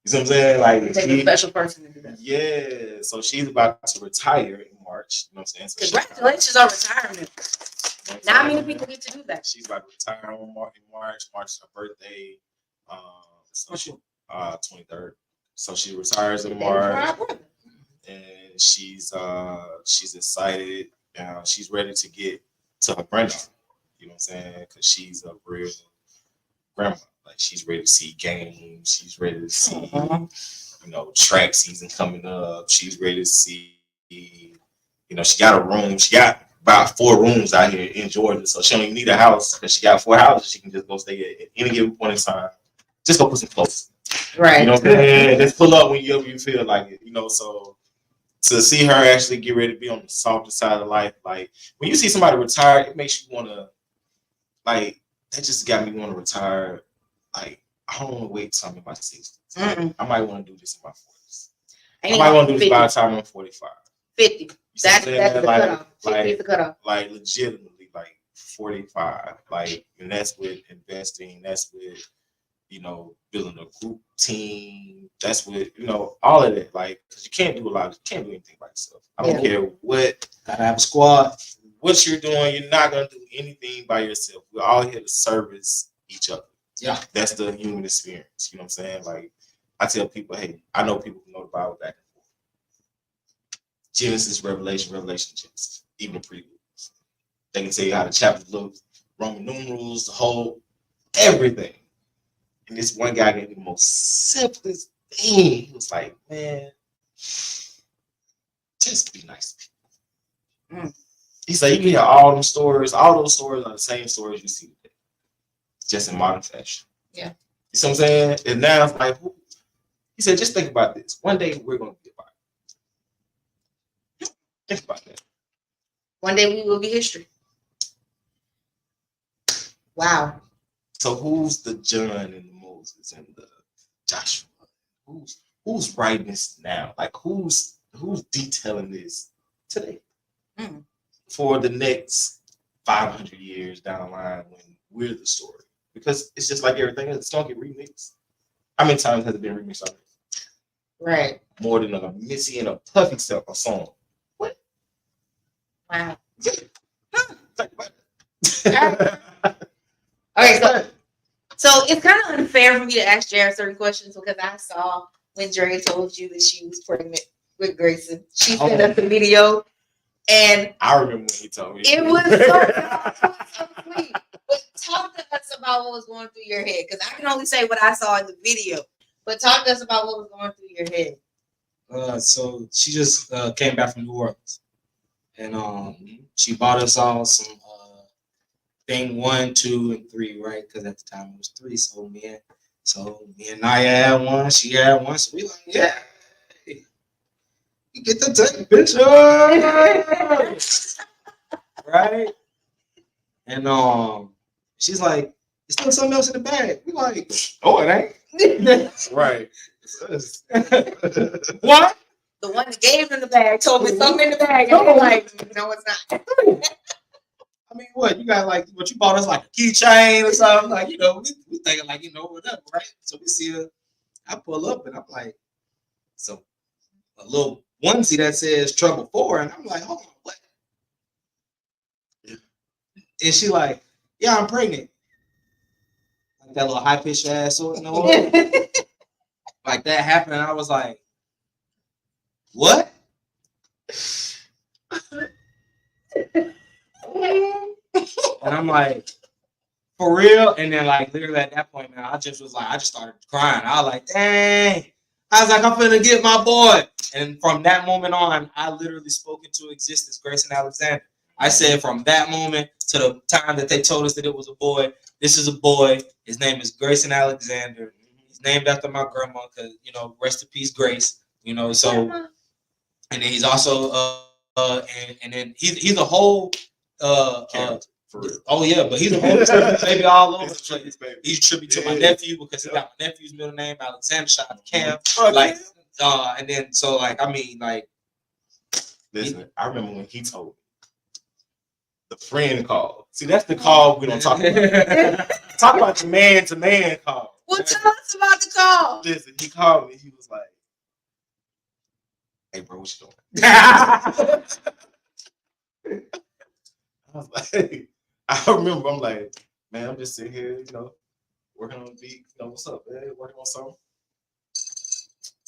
You see what I'm saying? Like You take a special person to do that. yeah. So she's about to retire in March. You know what I'm saying? So Congratulations on retirement. Not many people get to do that. She's about to retire in March. March is her birthday. So she 23rd. So she retires in March, and she's excited. She's ready to get to her granddaughter. You know what I'm saying? Because she's a real grandma. Like she's ready to see games. She's ready to see, track season coming up. She's ready to see, she got a room. She got about 4 rooms out here in Georgia, so she don't even need a house because she got 4 houses. She can just go stay at any given point in time. Just go put some clothes. Right. You know what I'm saying? Just pull up whenever you feel like it. So to see her actually get ready to be on the softer side of life, like when you see somebody retire, it makes you want to, like, that just got me want to retire. Like, I don't want to wait till I'm in my 60s. Like, I might want to do this in my 40s. I might want to do this by the time I'm 45. 50. That's the cutoff. 50 is the cutoff. Like, legitimately, like 45. Like, and that's with investing. That's with, building a group team. That's with, all of that. Like, because you can't do anything by yourself. I don't care what. Gotta have a squad. What you're doing, you're not going to do anything by yourself. We're all here to service each other. Yeah. That's the human experience. You know what I'm saying? Like, I tell people, hey, I know people who know the Bible back and forth. Genesis, Revelation, Genesis, even the preludes. They can tell you how the chapters look, Roman numerals, the whole, everything. And this one guy gave me the most simplest thing. He was like, man, just be nice to people. Mm. He said you can hear all them stories. All those stories are the same stories you see today, just in modern fashion. Yeah. You see what I'm saying? And now it's like, he said, just think about this. One day we're going to be about it. Think about that. One day we will be history. Wow. So who's the John and the Moses and the Joshua? Who's writing this now? Like who's detailing this today? Mm. For the next 500 years down the line when we're the story. Because it's just like everything else. It's going to get remixed. How many times has it been remixed already? Right. More than a Missy and a Puffy song. What? Wow. Think about it. Okay, so it's kind of unfair for me to ask Jared certain questions because I saw when Dre told you that she was pregnant with Grayson. She sent us a video, and I remember when he told me. It was so sweet. But talk to us about what was going through your head, because I can only say what I saw in the video. But talk to us about what was going through your head. So she just came back from New Orleans, and she bought us all some thing 1, 2, and 3, right? Because at the time it was 3. So me and Naya had one, she had one. So we like, yeah, you get to take a picture, right? And she's like, "There's still something else in the bag." We like, "Oh, it ain't." Right. What? The one that gave him the bag told me something in the bag, and I'm like, "No, it's not." I mean, what you got? Like, what you bought us like a keychain or something? Like, you know, we thinking like, you know, whatever, right? So we see her. I pull up and I'm like, so a little onesie that says Trouble 4, and I'm like, hold on, what? And she like, yeah, I'm pregnant. Like that little high pitched ass, so like that happened, and I was like, what? And I'm like, for real? And then like literally at that point, man, I just started crying. I was like, dang. I was like, I'm finna get my boy. And from that moment on, I literally spoke into existence Grayson Alexander. I said from that moment to the time that they told us that it was a boy, this is a boy. His name is Grayson Alexander. He's named after my grandma because, you know, rest in peace, Grace. You know, so, and then he's also, and then he's a whole, for real. Oh yeah, but he's a whole tribute baby all over the place. He's a tribute to my nephew because he got my nephew's middle name, Alexander. Shout out to Cam. Like, and then so like I mean like, listen, I remember when he told me the friend call. See, that's the call we don't talk about. Talk about the man to man call. Well, tell us about the call. Listen, he called me. He was like, "Hey, bro, what you doing?" I was like, I remember, I'm like, man, I'm just sitting here, you know, working on the beat. You know, what's up, man? Working on something.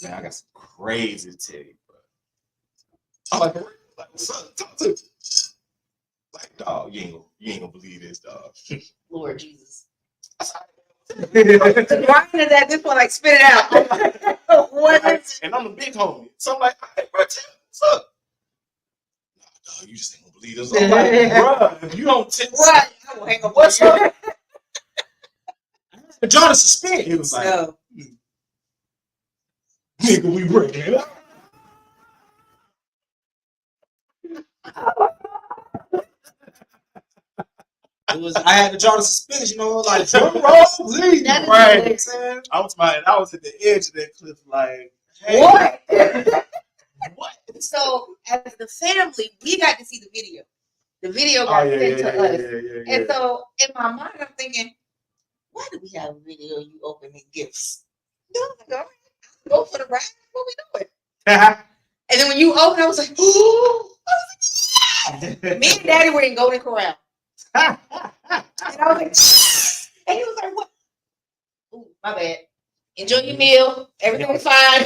Man, I got some crazy to tell you, bro. I'm like, what's up? Talk to me. Like, dog, you ain't gonna believe this, dog. Lord Jesus. Ryan is at this point, like, spit it out. What is it? And I'm a big homie. So I'm like, hey, bro, tell me what's up. Nah, dog, you just ain't gonna believe this. I'm like, bro, if you don't tell me, right, I will hang up. What's up? John is suspended. He was like, nigga, we breaking it up. It was I had to draw the suspension, you know, like drum roll, please. Right. I was at the edge of that cliff, like, hey, what? What? So, as the family, we got to see the video. The video got sent to us. And so, in my mind, I'm thinking, why do we have a video you opening gifts? Go for the ride. What we doing? And then when you open, I was like, oh, me and Daddy were in Golden Corral. And I was like, and he was like, what? Ooh, my bad. Enjoy your meal. Everything was fine.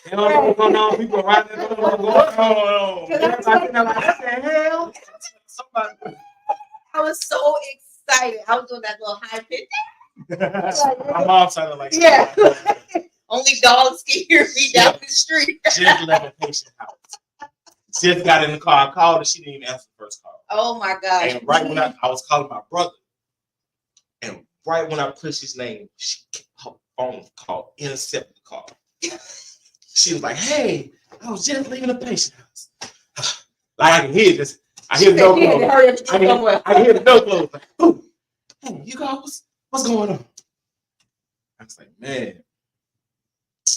You don't know what's going on. People around there don't know what's going on. Everybody like, what the hell? Somebody. I was so excited. I was doing that little high pitch. My mom sounded like, yeah. Only dogs can hear me down the street. Just level patient house. just got in the car. I called her. She didn't even answer the first call. Oh my gosh. And right when I was calling my brother, and right when I pushed his name, her phone called, intercepted the call. She was like, "Hey, I was just leaving the patient house." Like I can hear this. I hear the door close. I hear the door close. Like, "Ooh, hey, you guys, what's going on?" I was like, "Man,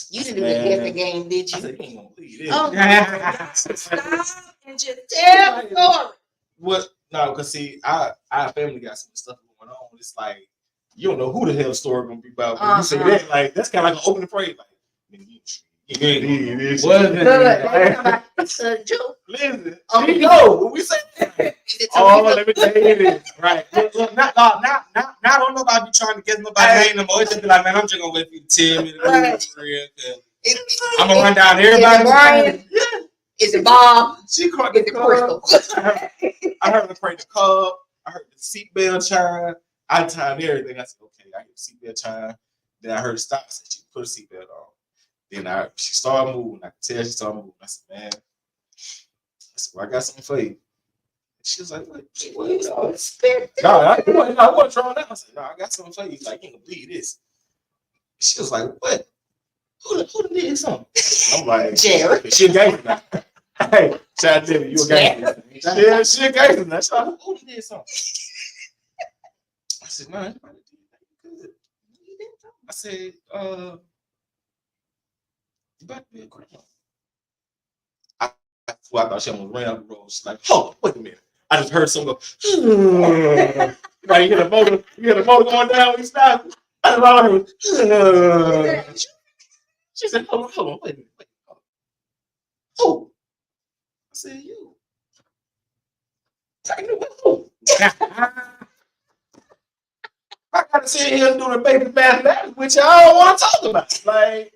You didn't even get the game, did I you? said, you ain't gonna believe this." Oh my God. Stop and just tell the story. What? No, because see, our family got some stuff going on. It's like you don't know who the hell the story gonna be about. When you say that, like that's kind of like an open phrase. Like, it's a joke. Listen, she know when we say that. Oh, let me tell you this. Right. Look, now don't nobody be trying to get nobody's name no more. It's just be like, man, I'm just gonna wait for you to tell me the Right. for real. I'm gonna run down everybody. Brian? Is it Bob? She caught Is the it Crystal? I heard her pray the cub. I heard the seatbelt chime. I timed everything. I said, okay, I heard the seatbelt chime. Then I heard her stop. I said, she put a seatbelt on. Then she started moving. I could tell she started moving. I said, man, well, I got something for you. She was like, what? No, I wasn't throwing out. I said, no, I got something for you. Like, you ain't gonna believe this. She was like, what? Who did something? I'm like, Jared. She a gangster now. Hey, shout out to you. You a gangster. Yeah, she a gangster now. She like, who did something? I said, man, good. I said, you about to be a grandma. I thought she almost ran up the road. She's like, oh, wait a minute. I just heard someone go, right, you hear the motor going down when you stop. I just heard, she said, hold on, wait a minute. Who? I said, you. Pregnant with who? I gotta sit here and do the baby mathematics, which I don't want to talk about. Like,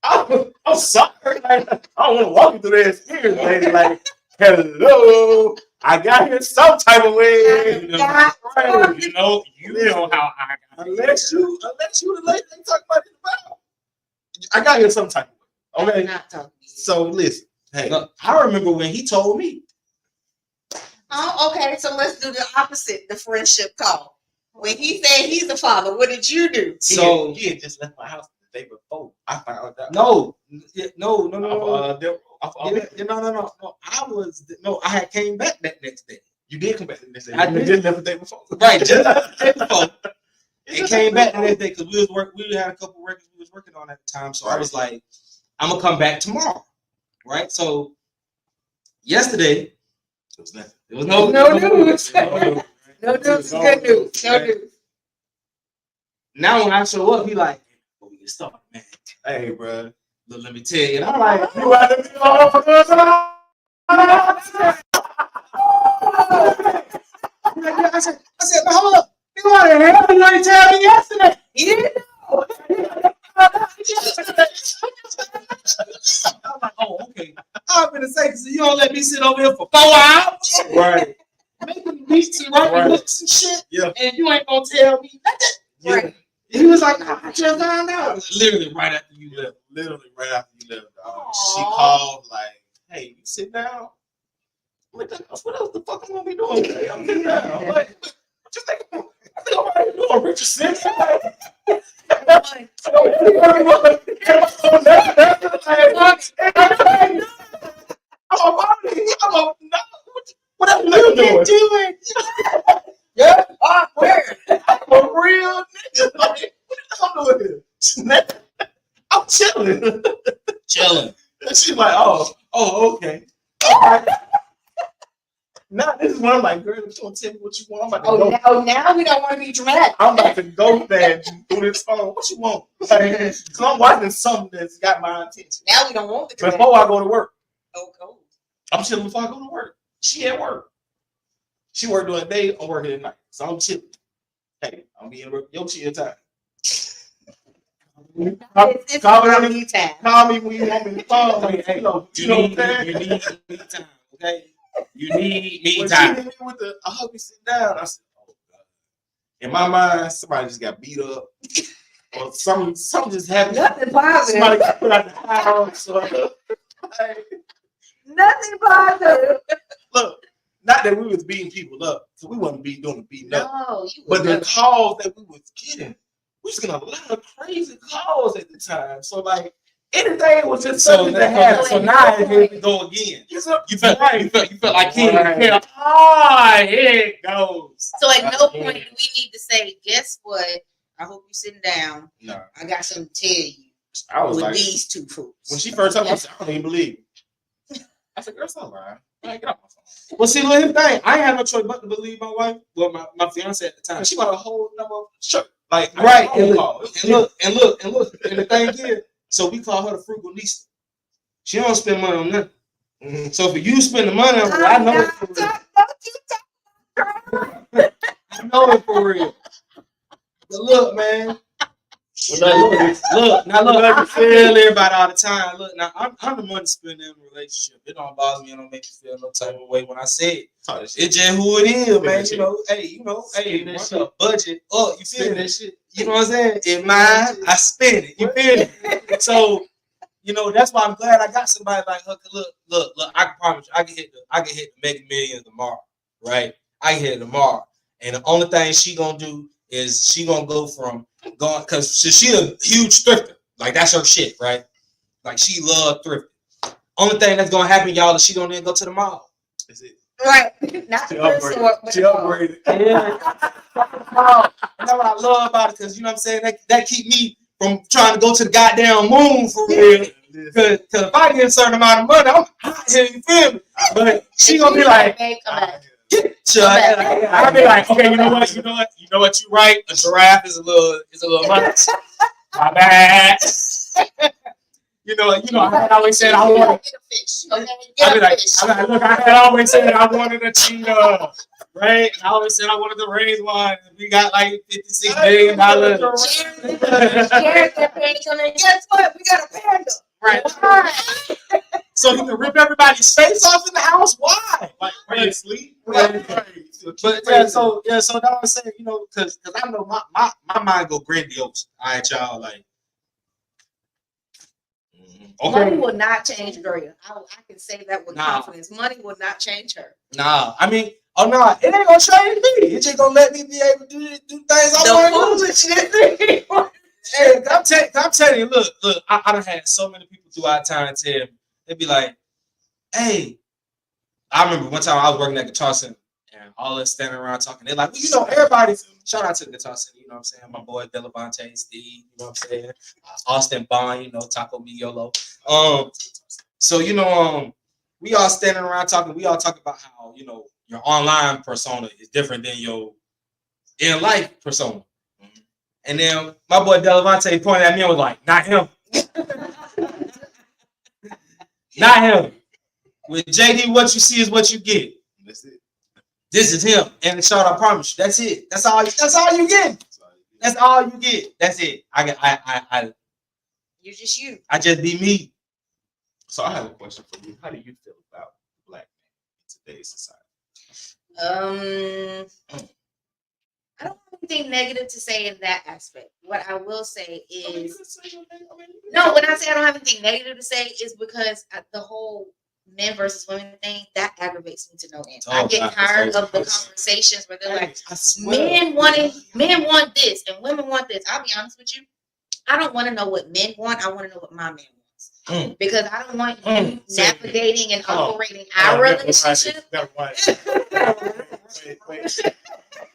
I'm sorry. Like, I don't want to walk you through that experience, lady. Like, hello, I got here some type of way. You know how I got here. Unless you the lady they talk about it about. I got here some type of way. Okay. Not talking. So listen. Hey, Look, I remember when he told me. Oh, okay. So let's do the opposite, the friendship call. When he said he's the father, what did you do? So he had just left my house the day before. I found out. No. No. I had came back that next day. You did come back the next day. I did. Left the day before. Right, just the day before. And came back the next day because we had a couple records we was working on at the time. So I was like, I'm gonna come back tomorrow. Right? So yesterday It was nothing. there was no news. No news is good news. No news. Now when I show up, he like, we get started, man. Hey, bro. Look, let me tell you. And I'm like, You out of I said, but hold up. You want to hell? You ain't tell me yesterday. He didn't know. I'm like, oh, okay. I'm gonna say, because you don't let me sit over here for 4 hours. Right. Making meats and writing books and shit. Yeah. And you ain't gonna tell me nothing. Yeah. Right. He was like, nah, I just found out. Literally right after you left. Literally right after you left, dog. She Aww. called like, hey, you sit down. I'm like, what else the fuck am I gonna be doing today? I'm sitting down. I'm like, what you think? I think I'm already doing Richard Simpson. What else you doing? Yeah. Where? I'm a real nigga. Like, what I'm doing here? I'm chilling. Chilling. And she's like, oh, okay. All right. Now this is when I'm like, girl, you don't tell me what you want. I'm about to go. Now we don't want to be dramatic. I'm about to go there through this phone. What you want? Like, so I'm watching something that's got my attention. Now we don't want the dramatic. Before I go to work. Oh, cool. I'm chilling before I go to work. She at work. She work during the day, I'm working at night. So I'm chilling. Hey, I'm being your chill time. It's family time. Call me when you want me to call. Like, hey, You need me time, okay? You need me when time. she hit me with the, I hope you sit down. I said, oh God. In my mind, somebody just got beat up. Or something just happened. Nothing positive. Somebody got put out the house. Or, like, Nothing positive. Look, not that we was beating people up, because we wasn't doing the beating up. No, you But would the never. calls that we was getting, we was getting a lot of crazy calls at the time. So like anything was just something to happen. So now here we go again. You You felt like King. Right. Here it goes. So at no point do we need to say, guess what? I hope you're sitting down. No, I got something to tell you I was with like, these two fools. when she first told me, I don't even believe it. I said, girl, stop lying. Like, get off my phone. Well, see, look, thing. I ain't had no choice but to believe my wife. Well, my fiance at the time. She got a whole number of shirt. Like, Right, and and call. look. And the thing is, so we call her the frugal niece. She don't spend money on nothing. Mhm. So for you spending money on her, I know it for real. I know it for real. But look, man. Look. Now look, I feel everybody all the time. Look, now I'm the money spender in the relationship. It don't bother me. It don't make me feel no type of way when I say it. Talk that shit. It's just who it is, man. Spend Hey, that once shit. the budget up, you feel Spend me? that shit. You know what I'm saying? In mine, I spend it. You feel me? So, that's why I'm glad I got somebody like her. Look, I can promise you, I can hit the Mega Millions tomorrow, right? I can hit it tomorrow. And the only thing she gonna do is she gonna go from going, cause she a huge thrifter. Like that's her shit, right? Like she love thrifting. Only thing that's gonna happen, y'all, is she gonna then go to the mall. That's it. Right. Not She the thrift upgraded. store, but She the mall. upgraded. Yeah. And that's what I love about it, because you know what I'm saying, that keep me from trying to go to the goddamn moon for real. Cause if I get a certain amount of money, I'm hot here, you feel me? But she gonna be like, Hey, come back. I'll be like, okay, you know what, you right. A giraffe is a little much. My bad. I had always said I wanted. Get a fish. Okay, I be get a like, fish. look, I had always said I wanted a cheetah, right? I always said I wanted to raise one. We got like $56 billion. Jared got panda coming. Guess what? We got a panda. Right. So you can rip everybody's face off in the house. Why? Like, where you sleep? But so that's what I'm saying, because I know my mind go grandiose. All right, y'all, like. Money will not change Gloria. I can say that with Nah. confidence. Money will not change her. Nah, I mean, it ain't gonna change me. It's just gonna let me be able to do things I want to do. Hey, I'm telling you, look, I done had so many people throughout time tell me, they be like, hey, I remember one time I was working at Guitar Center and all us standing around talking. They're like, well, everybody, shout out to the Guitar Center, you know what I'm saying? My boy Delavante, Steve, you know what I'm saying? Austin Bond, Taco Me Yolo. So, we all standing around talking. We all talk about how, your online persona is different than your in life persona. And then my boy Delavante pointed at me and was like, not him. Not him. With JD, what you see is what you get. That's it. This is him. And short, I promise you, that's it. That's all you get. That's all you get. That's it. You're just you. I just be me. So I have a question for you. How do you feel about black men in today's society? I don't have anything negative to say in that aspect. What I will say is, no, when I say I don't have anything negative to say is because the whole men versus women thing, that aggravates me to no end. I get tired of the conversations where they're like, men want this and women want this. I'll be honest with you. I don't want to know what men want. I want to know what my man wants. Because I don't want you navigating and operating our relationship. Wait.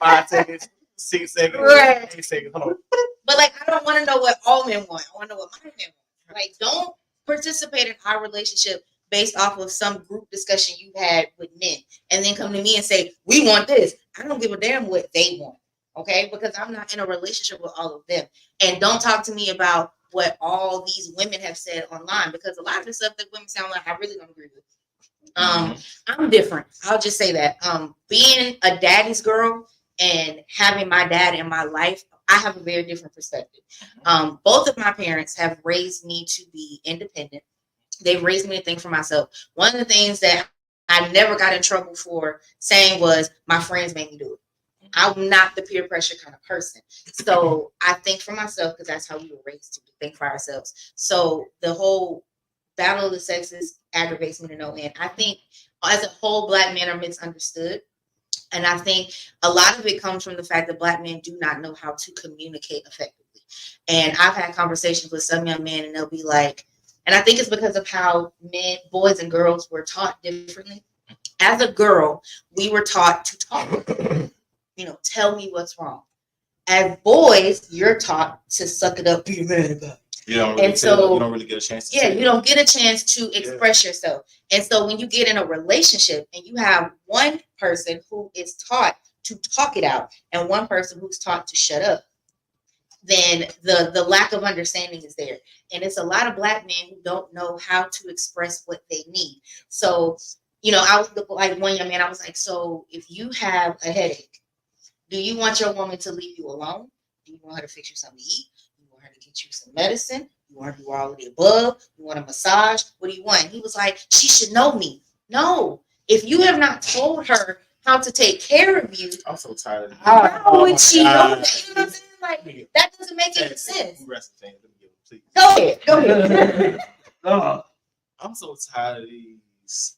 5 seconds, 6 seconds, Right. 8 seconds. Hold on. But I don't want to know what all men want. I want to know what my man wants. Don't participate in our relationship based off of some group discussion you had with men, and then come to me and say we want this. I don't give a damn what they want, okay? Because I'm not in a relationship with all of them. And don't talk to me about what all these women have said online, because a lot of the stuff that women sound like I really don't agree with. I'm different. I'll just say that. Being a daddy's girl and having my dad in my life, I have a very different perspective. Both of my parents have raised me to be independent. They've raised me to think for myself. One of the things that I never got in trouble for saying was my friends made me do it. I'm not the peer pressure kind of person. So I think for myself because that's how we were raised to think for ourselves. So the whole battle of the sexes aggravates me to no end. I think as a whole, Black men are misunderstood. And I think a lot of it comes from the fact that Black men do not know how to communicate effectively. And I've had conversations with some young men, and they'll be like, and I think it's because of how men, boys and girls were taught differently. As a girl, we were taught to talk, tell me what's wrong. As boys, you're taught to suck it up, be a man about it. You don't really get a chance to you don't get a chance to express yourself. And so when you get in a relationship and you have one person who is taught to talk it out and one person who's taught to shut up, then the lack of understanding is there. And it's a lot of Black men who don't know how to express what they need. So, I was like one young man, I was like, so if you have a headache, do you want your woman to leave you alone? Do you want her to fix you something to eat? You want her to get you some medicine? You want her to do all of the above? You want a massage? What do you want? He was like, she should know me. No. If you have not told her how to take care of you, I'm so tired of it. how would she know that? You know what I'm saying? Like, that doesn't make any sense. Go ahead. I'm so tired of these.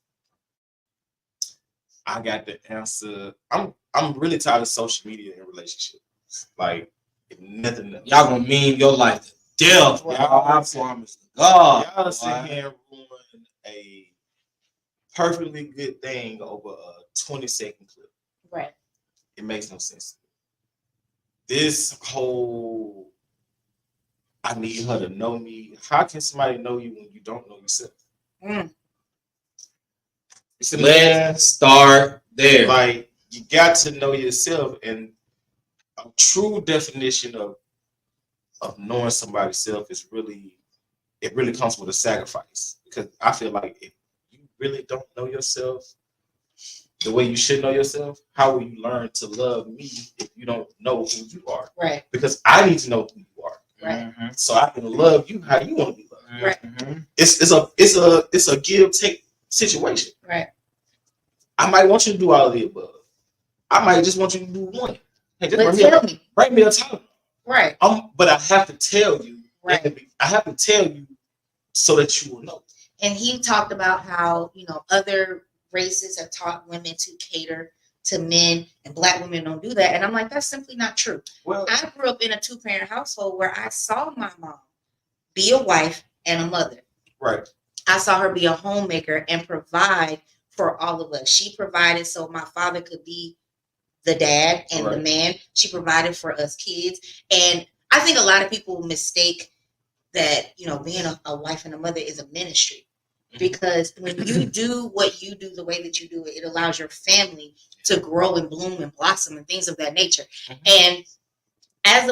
I got the answer. I'm really tired of social media in relationships. Like, if nothing else. Y'all gonna meme your life to death. Y'all, I promise to God. Y'all sit here and ruin a perfectly good thing over a 20-second clip. Right. It makes no sense. This whole, I need her to know me. How can somebody know you when you don't know yourself? Let's start there. Like, you got to know yourself, and a true definition of knowing somebody's self is really comes with a sacrifice. Because I feel like if you really don't know yourself the way you should know yourself, how will you learn to love me if you don't know who you are? Right. Because I need to know who you are. Right. So I can love you how you want to be loved. Right. It's a give take situation. Right. I might want you to do all of the above. I might just want you to do one. Hey, just bring me a time. Right. But I have to tell you. Right. I have to tell you so that you will know. And he talked about how, other races have taught women to cater to men, and Black women don't do that. And I'm like, that's simply not true. Well, I grew up in a 2-parent household where I saw my mom be a wife and a mother. Right. I saw her be a homemaker and provide for all of us. She provided so my father could be the dad and the man. She provided for us kids. And I think a lot of people mistake that, being a wife and a mother is a ministry. Because when you do what you do the way that you do it, it allows your family to grow and bloom and blossom and things of that nature. And as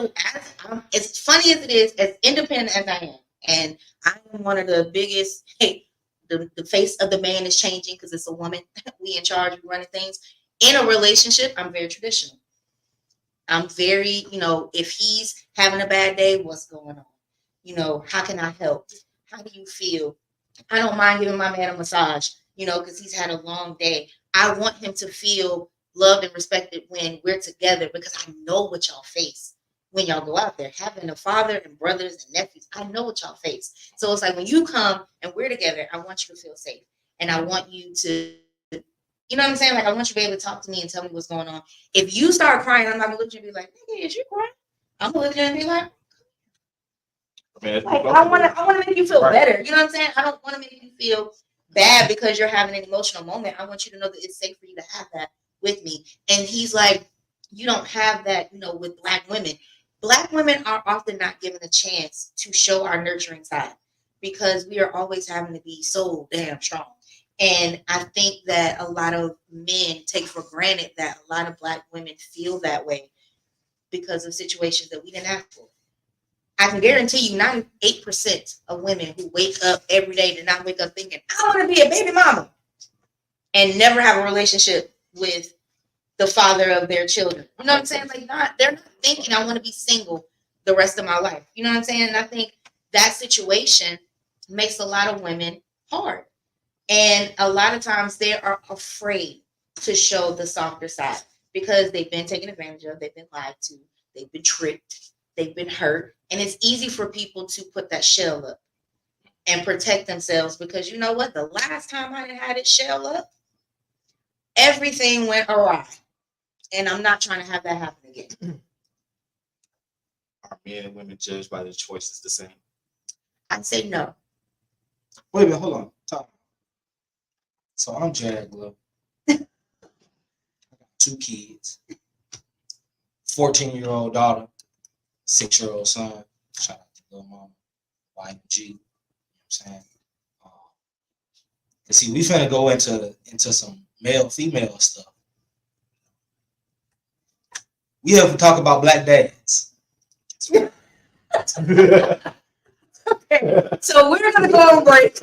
funny as it is, as independent as I am, and I'm one of the biggest, the face of the man is changing because it's a woman. We in charge, we running things. In a relationship, I'm very traditional. I'm very, if he's having a bad day, what's going on? How can I help? How do you feel? I don't mind giving my man a massage, because he's had a long day. I want him to feel loved and respected when we're together, because I know what y'all face when y'all go out there. Having a father and brothers and nephews, I know what y'all face. So it's like when you come and we're together, I want you to feel safe. And I want you to, you know what I'm saying? Like, I want you to be able to talk to me and tell me what's going on. If you start crying, I'm not going to look at you and be like, nigga, is you crying? I'm going to look at you and be like, I want to make you feel better. You know what I'm saying? I don't want to make you feel bad because you're having an emotional moment. I want you to know that it's safe for you to have that with me. And he's like, you don't have that, with Black women. Black women are often not given a chance to show our nurturing side because we are always having to be so damn strong. And I think that a lot of men take for granted that a lot of Black women feel that way because of situations that we didn't ask for. I can guarantee you 98% of women who wake up every day do not wake up thinking, I want to be a baby mama, and never have a relationship with the father of their children. You know what I'm saying? Like, they're not thinking I want to be single the rest of my life. You know what I'm saying? And I think that situation makes a lot of women hard. And a lot of times they are afraid to show the softer side because they've been taken advantage of, they've been lied to, they've been tricked, they've been hurt. And it's easy for people to put that shell up. and protect themselves, because you know what? The last time I had it shell up, everything went awry. And I'm not trying to have that happen again. Are men and women judged by their choices the same? I'd say no. Wait a minute, hold on. Talk. So I'm Jared Glover. I got 2 kids. 14-year-old daughter, 6-year-old son. Shout out to little mama, wife G. You know what I'm saying? See, we finna go into some male-female stuff. We have to talk about black dads. Okay. So we're gonna go on break.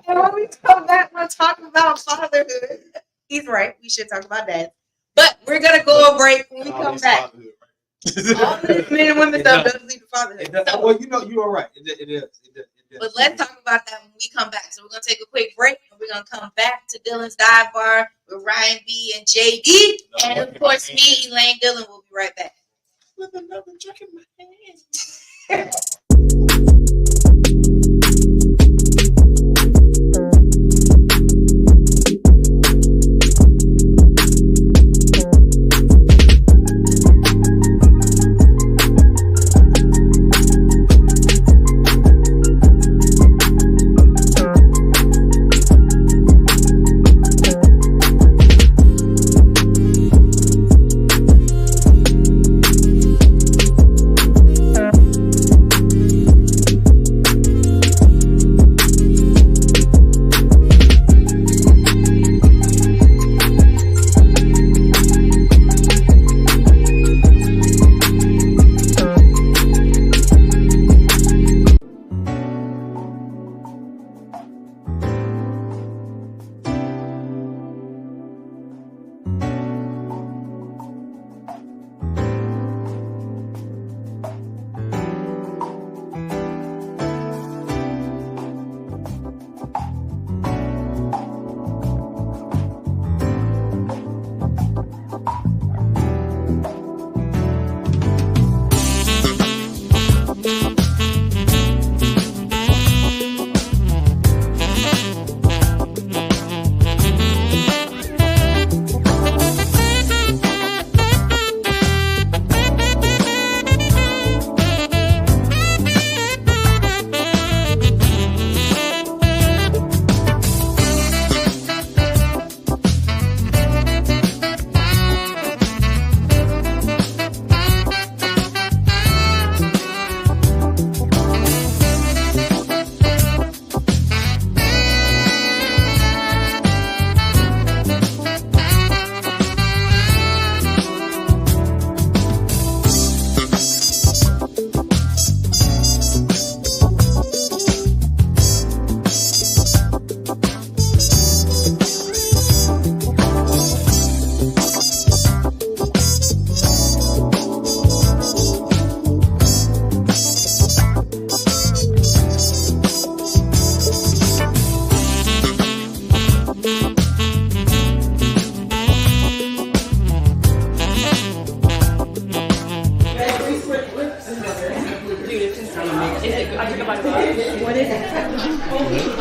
And when we come back, we'll talk about fatherhood. He's right. We should talk about that. But we're gonna go on break when we come back. All this men and women stuff doesn't lead to fatherhood. So, Well, you know, you are right. It is. but let's talk about that when we come back. So we're gonna take a quick break, and we're gonna come back to Dylan's Dive Bar with Ryan B and JD, and of course me, Elaine Dylan. We'll be right back. With another drink in my hand.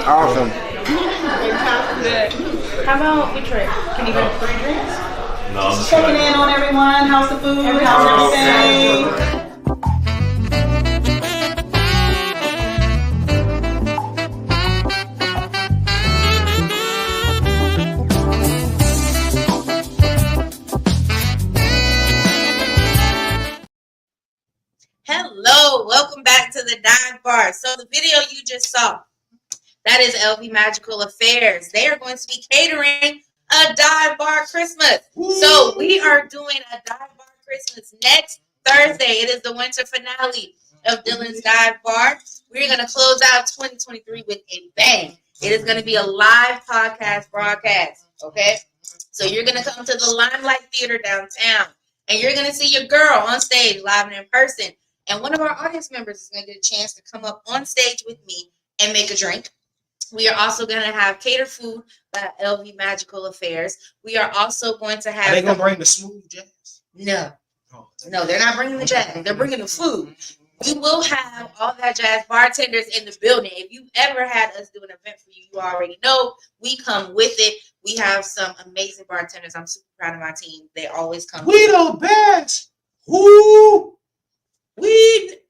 Awesome. How about we drink? Can you bring 3 drinks? No, I'm just Checking in on everyone. How's the food? How's everything? Hello, welcome back to the Dive Bar. So the video you just saw, that is LV Magical Affairs. They are going to be catering a Dive Bar Christmas. So we are doing a Dive Bar Christmas next Thursday. It is the winter finale of Dylan's Dive Bar. We're going to close out 2023 with a bang. It is going to be a live podcast broadcast, okay? So you're going to come to the Limelight Theater downtown, and you're going to see your girl on stage live and in person. And one of our audience members is going to get a chance to come up on stage with me and make a drink. We are also going to have catered food by LV Magical Affairs. We are also going to have... Are they going to bring the smooth jazz? No. No, they're not bringing the jazz. They're bringing the food. We will have all that jazz bartenders in the building. If you've ever had us do an event for you, you already know we come with it. We have some amazing bartenders. I'm super proud of my team. They always come. We the best. Who?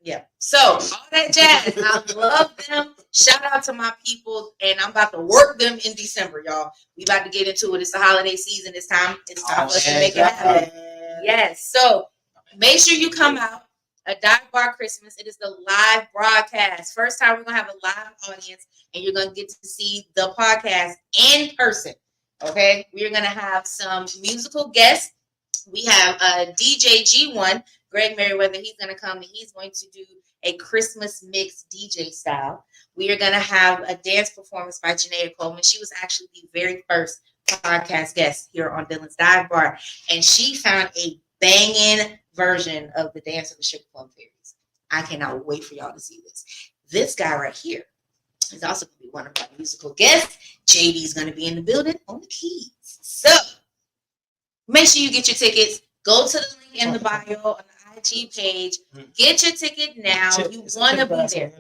Yeah. So all that jazz, I love them. Shout out to my people, and I'm about to work them in December, y'all. We about to get into it. It's the holiday season. It's time for us to make it happen. Yes. So make sure you come out. A Dive Bar Christmas. It is the live broadcast. First time we're gonna have a live audience, and you're gonna get to see the podcast in person. Okay, we're gonna have some musical guests. We have DJ G1, Greg Merriweather. He's gonna come and he's going to do a Christmas mix DJ style. We are gonna have a dance performance by Janaea Coleman. She was actually the very first podcast guest here on Dylan's Dive Bar, and she found a banging version of the Dance of the Sugar Plum Fairies. I cannot wait for y'all to see this. This guy right here is also going to be one of our musical guests. JD is going to be in the building on the keys. So make sure you get your tickets. Go to the link in the bio on the IG page. Get your ticket now. You want to be there.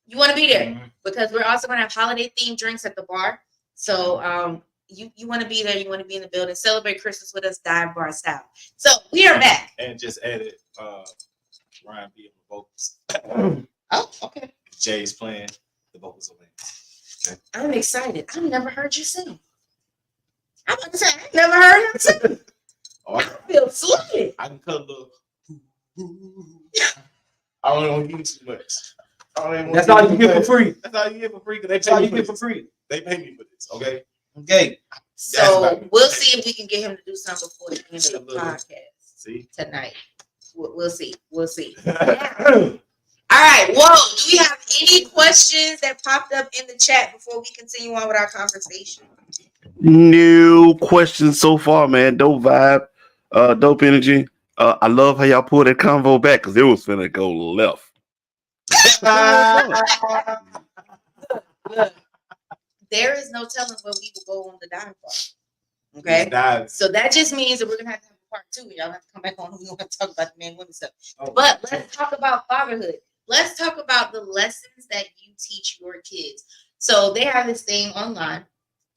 You want to be there because we're also going to have holiday themed drinks at the bar. So you want to be there. You want to be in the building. Celebrate Christmas with us, Dive Bar style. So we are back. And just added Ryan B on the vocals. Oh, okay. Jay's playing the vocals on it. Okay. I'm excited. I've never heard you sing. I'm about to say I've never heard him sing. Oh, I feel slighted. I can cut a little. I don't want to give too much. That's all you get for free. That's all you get for free. That's all you get for free. They pay me for this. Okay. Okay. So we'll see if we can get him to do something before the end of the podcast. See tonight. We'll see. We'll see. Yeah. All right. Whoa. Do we have any questions that popped up in the chat before we continue on with our conversation? No questions so far, man. Dope vibe, dope energy. I love how y'all pulled that convo back because it was finna go left. Look, there is no telling where we will go on the dive bar. Okay. So that just means that we're gonna have to have a part 2. Y'all have to come back on. We're gonna talk about the man women stuff. But let's talk about fatherhood. Let's talk about the lessons that you teach your kids. So they have this thing online.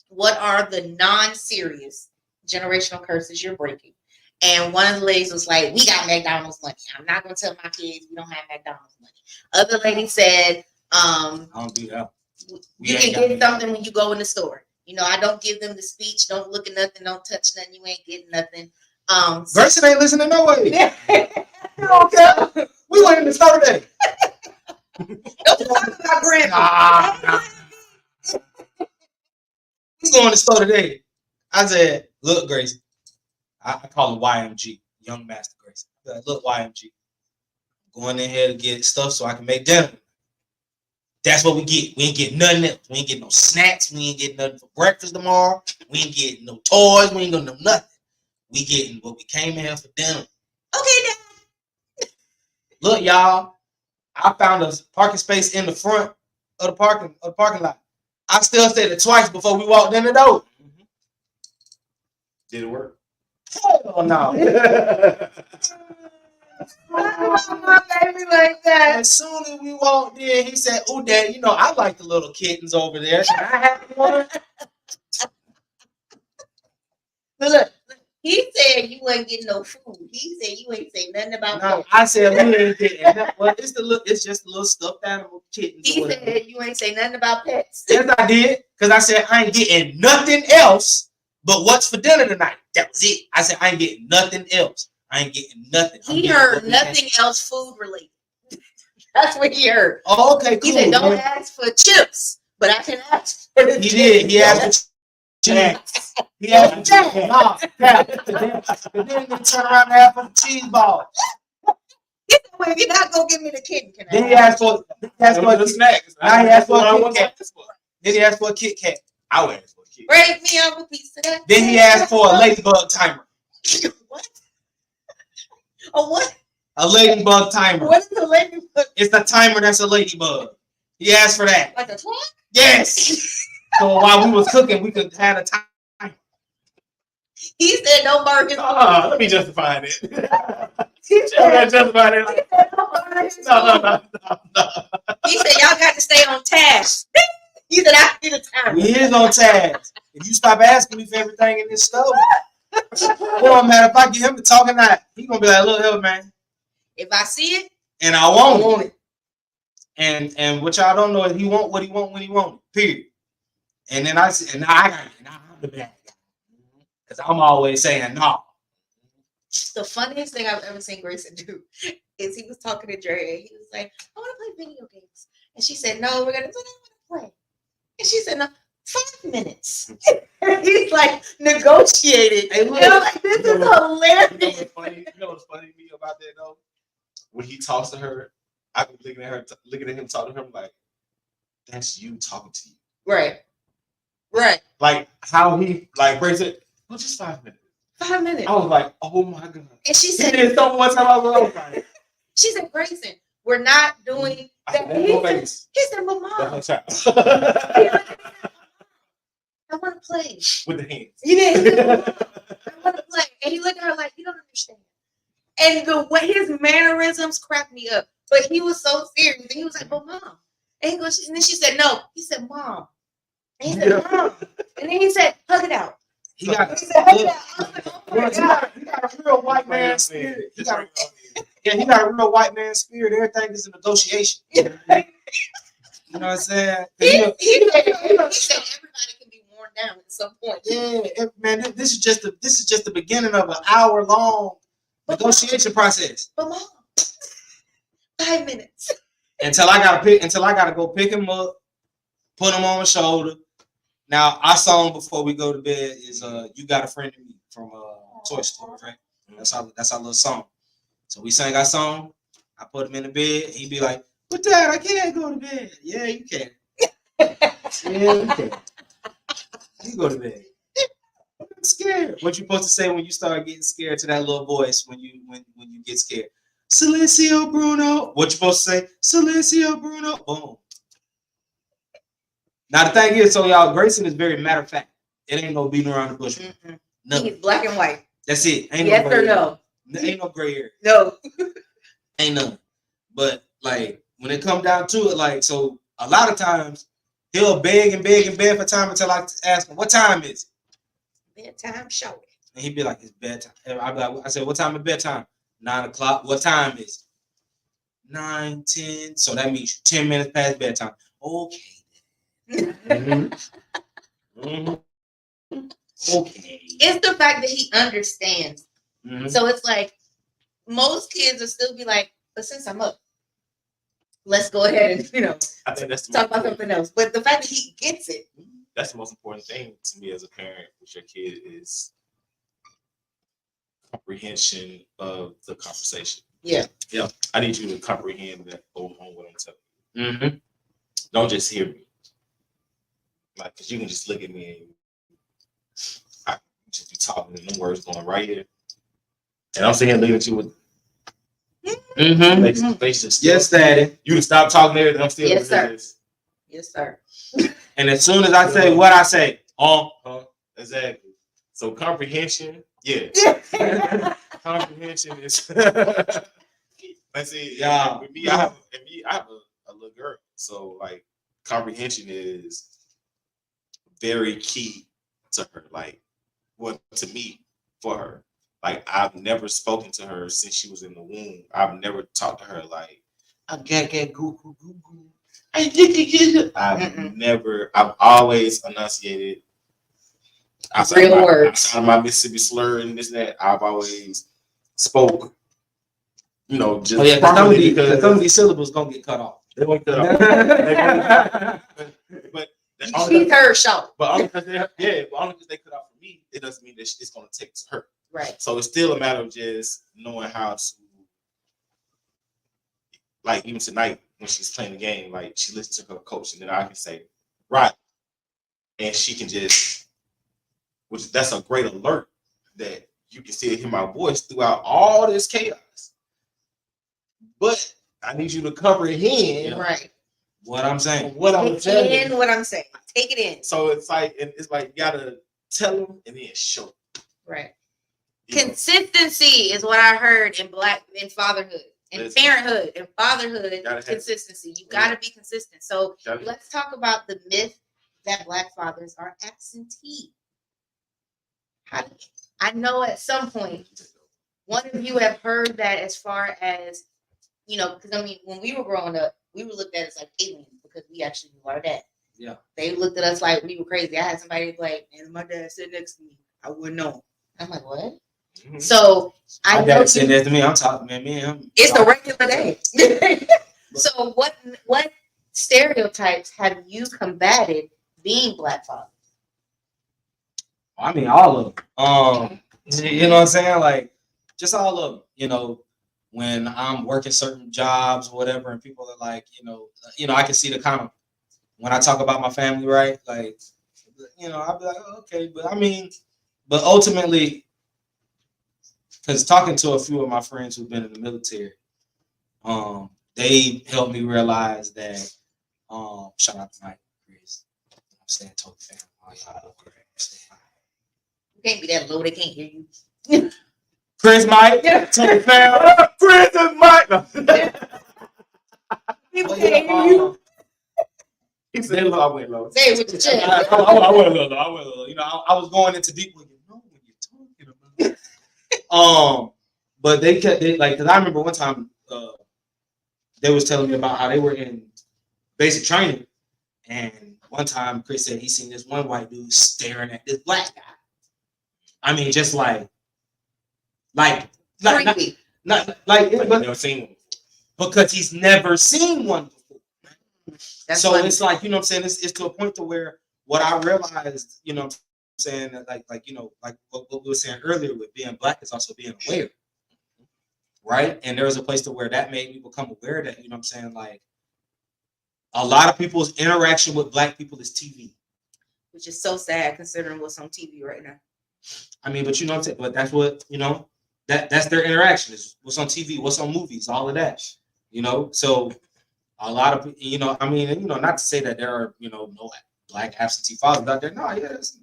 What are the non-serious generational curses you're breaking? And one of the ladies was like, we got McDonald's money. I'm not going to tell my kids we don't have McDonald's money. Other lady said, I don't do that. You can get something when you go in the store. You know, I don't give them the speech. Don't look at nothing. Don't touch nothing. You ain't getting nothing. Gerson ain't listening no way. You don't care. We went in the store today. Don't you talk about grandma. We go in the store today. I said, look, Grace. I call him YMG, Young Master Grace. I said, look, YMG. I'm going in here to get stuff so I can make dinner. That's what we get. We ain't getting nothing else. We ain't getting no snacks. We ain't getting nothing for breakfast tomorrow. We ain't getting no toys. We ain't getting no nothing. We getting what we came in here for dinner. Okay, Dad. Look, y'all. I found a parking space in the front of the parking lot. I still said it twice before we walked in the door. Did it work? Hell no. My baby like that. As soon as we walked in, he said, "Oh, Dad, you know I like the little kittens over there. Can I have one?" Look, he said you ain't getting no food. He said you ain't say nothing about No, food. I said we ain't getting that. Well, it's just a little stuffed animal kittens. He said you ain't say nothing about pets. Yes, I did, because I said I ain't getting nothing else but what's for dinner tonight. That was it. I said I ain't getting nothing else. I ain't getting nothing. He heard nothing else food related. That's what he heard. Oh, okay, cool. He said, "Don't ask for chips, but I can ask for the He did. He asked for chips. He asked for chips. No, but then he turned around and asked for the cheese balls. He said, well, if you're not gonna give me the kitten, can I?" Then he asked for the snacks. Now he asked for a Kit Kat. Then he asked for a Kit Kat. I would ask for a Kit Kat. Break me up a piece of that. Then he asked for a ladybug timer. What? A what? A ladybug timer. What is the ladybug? It's the timer that's a ladybug. He asked for that. Like a clock? Yes. So while we was cooking, we could have a timer. He said, "Don't burn his Let me justify it. Just about it. Like, no. He said, y'all got to stay on task. He said, I need a time. We is on task. If you stop asking me for everything in this stove, it don't matter if I get him to talk or not. He gonna be like, look here, man. If I see it, And I want it. And what y'all don't know is he want what he want when he want it. Period. And then I said, and I got it. And I'm the bad guy. Because I'm always saying no. the funniest thing I've ever seen Grayson do is he was talking to Dre and he was like, I want to play video games. And she said, no, we're going to play. And she said, no, 5 minutes. He's like negotiated. Hey, look, and I'm like, this is hilarious. You know what's funny to me about that though? When he talks to her, I've been looking at her, looking at him, talking to him like, that's you talking to you. Right. Right. Like how he like breaks it. Well, just 5 minutes. 5 minutes. I was like, oh my god. And she He said, did so much time. I was like, she said, Grayson, we're not doing that. He said, but mom, that's my child. I want to play. With the hands. He did. I want to play. And he looked at her like, you don't understand. And the way his mannerisms cracked me up. But he was so serious. And he was like, but mom. And he goes, and then she said, no. He said, mom. And he said, mom. And then he said, hug it out. He got, He said, hug it out. I was like, oh my God. he got a real white man spirit. He got a real white man spirit. Everything is a negotiation. You know what I'm saying? He said everybody can be worn down at some point. Yeah, man. This is just the beginning of an hour-long negotiation process. But mom, 5 minutes. Until I gotta go pick him up, put him on my shoulder. Now our song before we go to bed is "You Got a Friend in Me" from Toy Story, right? That's our little song. So we sang our song. I put him in the bed. He'd be like, "But Dad, I can't go to bed." Yeah, you can. Yeah, you can. You go to bed. I'm scared. What you supposed to say when you start getting scared to that little voice when you get scared? Silencio Bruno. What you supposed to say? Silencio Bruno. Boom. Now the thing is, so y'all, Grayson is very matter of fact. It ain't no beating around the bush. He's black and white. That's it. Ain't Yes no gray or no? area. Ain't no gray area. No. Ain't none. But like when it come down to it, like so a lot of times he'll beg and beg and beg for time until I ask him, what time is it? Bedtime show. And he'd be like, it's bedtime. I said, what time is bedtime? 9 o'clock. What time is it? 9, 10. So that means 10 minutes past bedtime. Okay. Mm-hmm. Okay. It's the fact that he understands. Mm-hmm. So it's like most kids will still be like, but since I'm up, let's go ahead and, I think that's the talk about something else. But the fact that he gets it. That's the most important thing to me as a parent with your kid is comprehension of the conversation. Yeah. Yeah. I need you to comprehend that on what I'm telling you. Mm-hmm. Don't just hear me. Like, because you can just look at me and I just be talking and them words going right here. And I'm sitting here looking at you with faces. Yes, Daddy. You can stop talking there and I'm still Yes, sir. this. Yes, sir. And as soon as I say what I say, Exactly. So comprehension, yeah. Comprehension is let's see, Yeah. with me, I have a little girl. So like comprehension is very key to her. Like what to me for her. Like I've never spoken to her since she was in the womb. I've never talked to her like I've always enunciated Real words. outside of my Mississippi slur and this and that. I've always spoke, just oh yeah, properly because some of these syllables gonna get cut off. they won't cut off. But She's her show. But only because they cut off for me, it doesn't mean that it's gonna take to her. Right. So it's still a matter of just knowing how to, like even tonight when she's playing the game, like she listens to her coach, and then I can say, right, and she can just, that's a great alert that you can still hear my voice throughout all this chaos. But I need you to comprehend Right. What I'm saying. what I'm Take telling in you. what I'm saying. Take it in. So it's like you gotta tell them and then show them. Right. Consistency is what I heard in fatherhood, in Listen. parenthood, and fatherhood. Gotta have- Consistency. You got to be consistent. So Gotta- let's talk about the myth that Black fathers are absentee. I know at some point one of you have heard that, as far as, because I mean, when we were growing up, we were looked at as like aliens because we actually knew our dad. Yeah. They looked at us like we were crazy. I had somebody be like, man, my dad sit next to me, I wouldn't know him. I'm like, what? Mhm. So I My know dad said that to me. I'm talking, man. Me and him. it's the regular day. So what stereotypes have you combated being Black father? I mean, all of them. You know what I'm saying? Like, just all of them. When I'm working certain jobs or whatever, and people are like, I can see the kind of, when I talk about my family, right? Like, I'll be like, oh, okay, but ultimately, because talking to a few of my friends who've been in the military, they helped me realize that. Shout out to Mike, Chris. I'm saying, total family. You can't be that low, they can't hear you. Chris, Mike, total family. Chris and Mike. People can't hear you. He said, "I went low." Say it with your chest. I went a little. I was going into deep when you're talking about. But they kept it like, because I remember one time they was telling me about how they were in basic training, and one time Chris said he seen this one white dude staring at this black guy. I mean, just like Creepy. not Like, never seen him. because he's never seen one before. That's So funny. it's like, what I'm saying, it's to a point to where what I realized, what I'm saying, that like what we were saying earlier with being Black is also being aware, right? And there was a place to where that made me become aware that, what I'm saying, like, a lot of people's interaction with Black people is TV. Which is so sad considering what's on TV right now. I mean, but what I'm saying, but that's what, that's their interaction, is what's on TV, what's on movies, all of that, so a lot of, not to say that there are, no Black absentee fathers out there. No, yeah, that's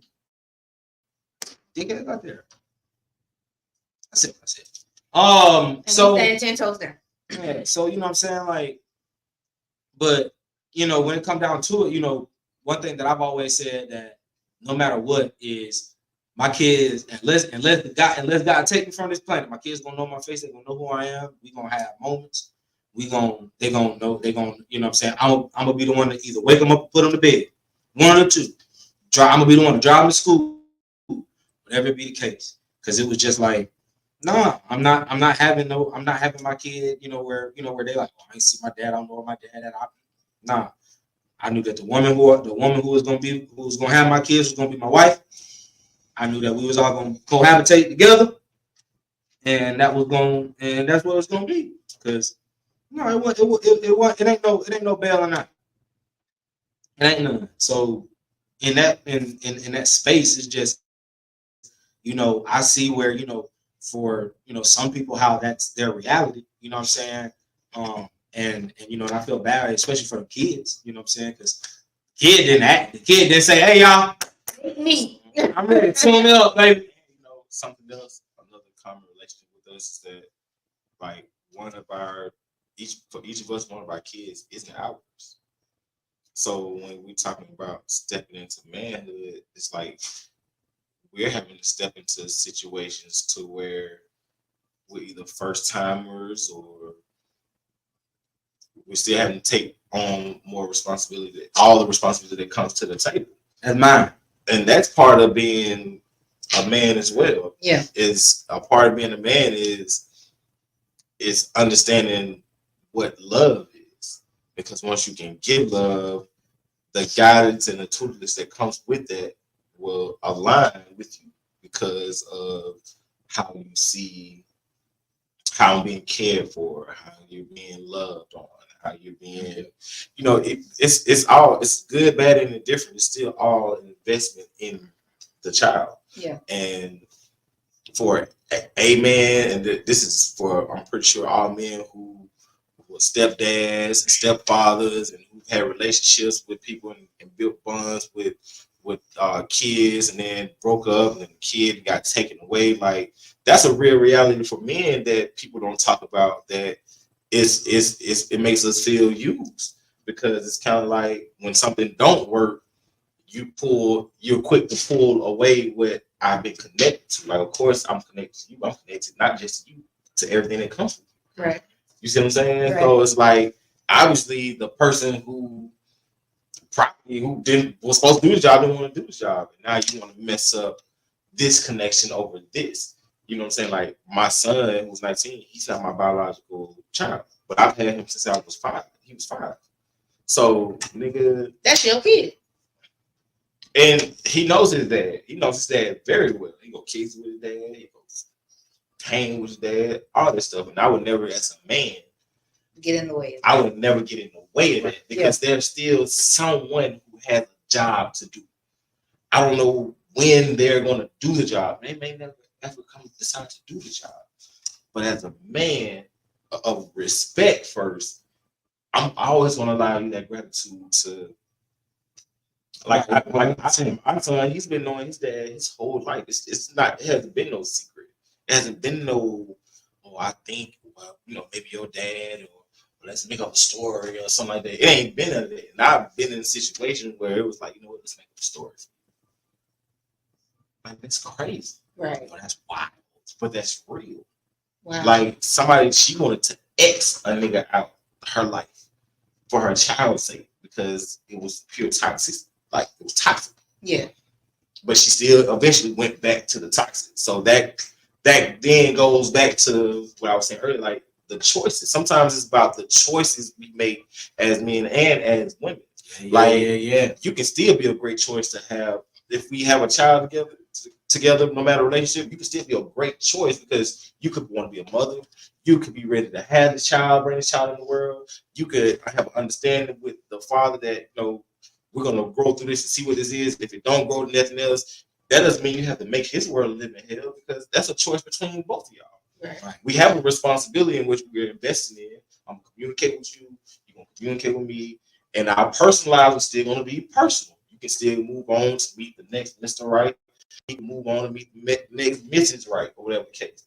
dickheads out there. That's it. And So he's saying 10 toes down. yeah, so what I'm saying, like, but when it comes down to it, one thing that I've always said, that no matter what, is my kids, unless God take me from this planet, my kids gonna know my face, they're gonna know who I am, we gonna have moments. They gonna know, what I'm saying, I'm gonna be the one to either wake them up or put them to bed. One or two. I'm gonna be the one to drive them to school, whatever it be the case. Because it was just like, nah, I'm not having my kid, where they like, oh, I ain't see my dad, I don't know where my dad at. Nah. I knew that the woman who was gonna have my kids was gonna be my wife. I knew that we was all gonna cohabitate together, and that's what it's gonna be. Because no, it ain't no bail or not. It ain't none. So in that space, it's just, I see where, for some people, how that's their reality. You know what I'm saying? And I feel bad, especially for the kids. You know what I'm saying? Because the kid didn't say, "Hey y'all, Me. I'm ready to tune me up, baby." Something else, another common relationship with us is that, like, for each of us, one of our kids isn't ours. So when we're talking about stepping into manhood, it's like we're having to step into situations to where we're either first timers, or we're still having to take on more responsibility, all the responsibility that comes to the table. That's mine. And that's part of being a man as well. Yeah. Is a part of being a man is understanding what love is. Because once you can give love, the guidance and the tutelage that comes with that will align with you because of how you see how I'm being cared for, how you're being loved on, how you're being, it's good, bad, and indifferent. It's still all an investment in the child. Yeah. And for a man, and this is for, I'm pretty sure, all men who were stepdads and stepfathers and who've had relationships with people and built bonds with kids and then broke up and then the kid got taken away. Like that's a real reality for men that people don't talk about. That it makes us feel used because it's kind of like when something don't work, you're quick to pull away what I've been connected to. Like of course I'm connected to you. I'm connected not just to you, to everything that comes with you. Right. You see what I'm saying? Right. So it's like obviously the person who was supposed to do the job didn't want to do the job, and now you want to mess up this connection over this. You know what I'm saying? Like my son who's 19, he's not my biological child, but I've had him since I was 5. He was 5. So nigga, That's your kid. and he knows his dad. He knows his dad very well. He go kids with his dad. He goes hang with his dad. All this stuff, and I would never, as a man, Get in the way. I would never get in the way of that because there's still someone who has a job to do. I don't know when they're going to do the job. They may never ever decide to do the job. But as a man of respect first, I always want to allow you that gratitude to, my son, he's been knowing his dad his whole life. It hasn't been no secret. It hasn't been no, I think, well, maybe your dad or let's make up a story or something like that. It ain't been none of that. And I've been in a situation where it was like, let's make up a story. Like, that's crazy. Right. But that's wild. But that's real. Wow. Like, she wanted to X a nigga out her life for her child's sake because it was pure toxic. Like, it was toxic. Yeah. But she still eventually went back to the toxic. So that then goes back to what I was saying earlier, like, the choices. Sometimes it's about the choices we make as men and as women. You can still be a great choice to have if we have a child together, no matter relationship. You can still be a great choice because you could want to be a mother. You could be ready to have the child, bring the child in the world. You could have an understanding with the father that we're gonna grow through this and see what this is. If it don't grow to nothing else, that doesn't mean you have to make his world live in hell because that's a choice between both of y'all. Right. We have a responsibility in which we're investing in. I'm gonna communicate with you. You're gonna communicate with me, and our personal lives are still gonna be personal. You can still move on to meet the next Mr. Right. You can move on to meet the next Mrs. Right, or whatever the case.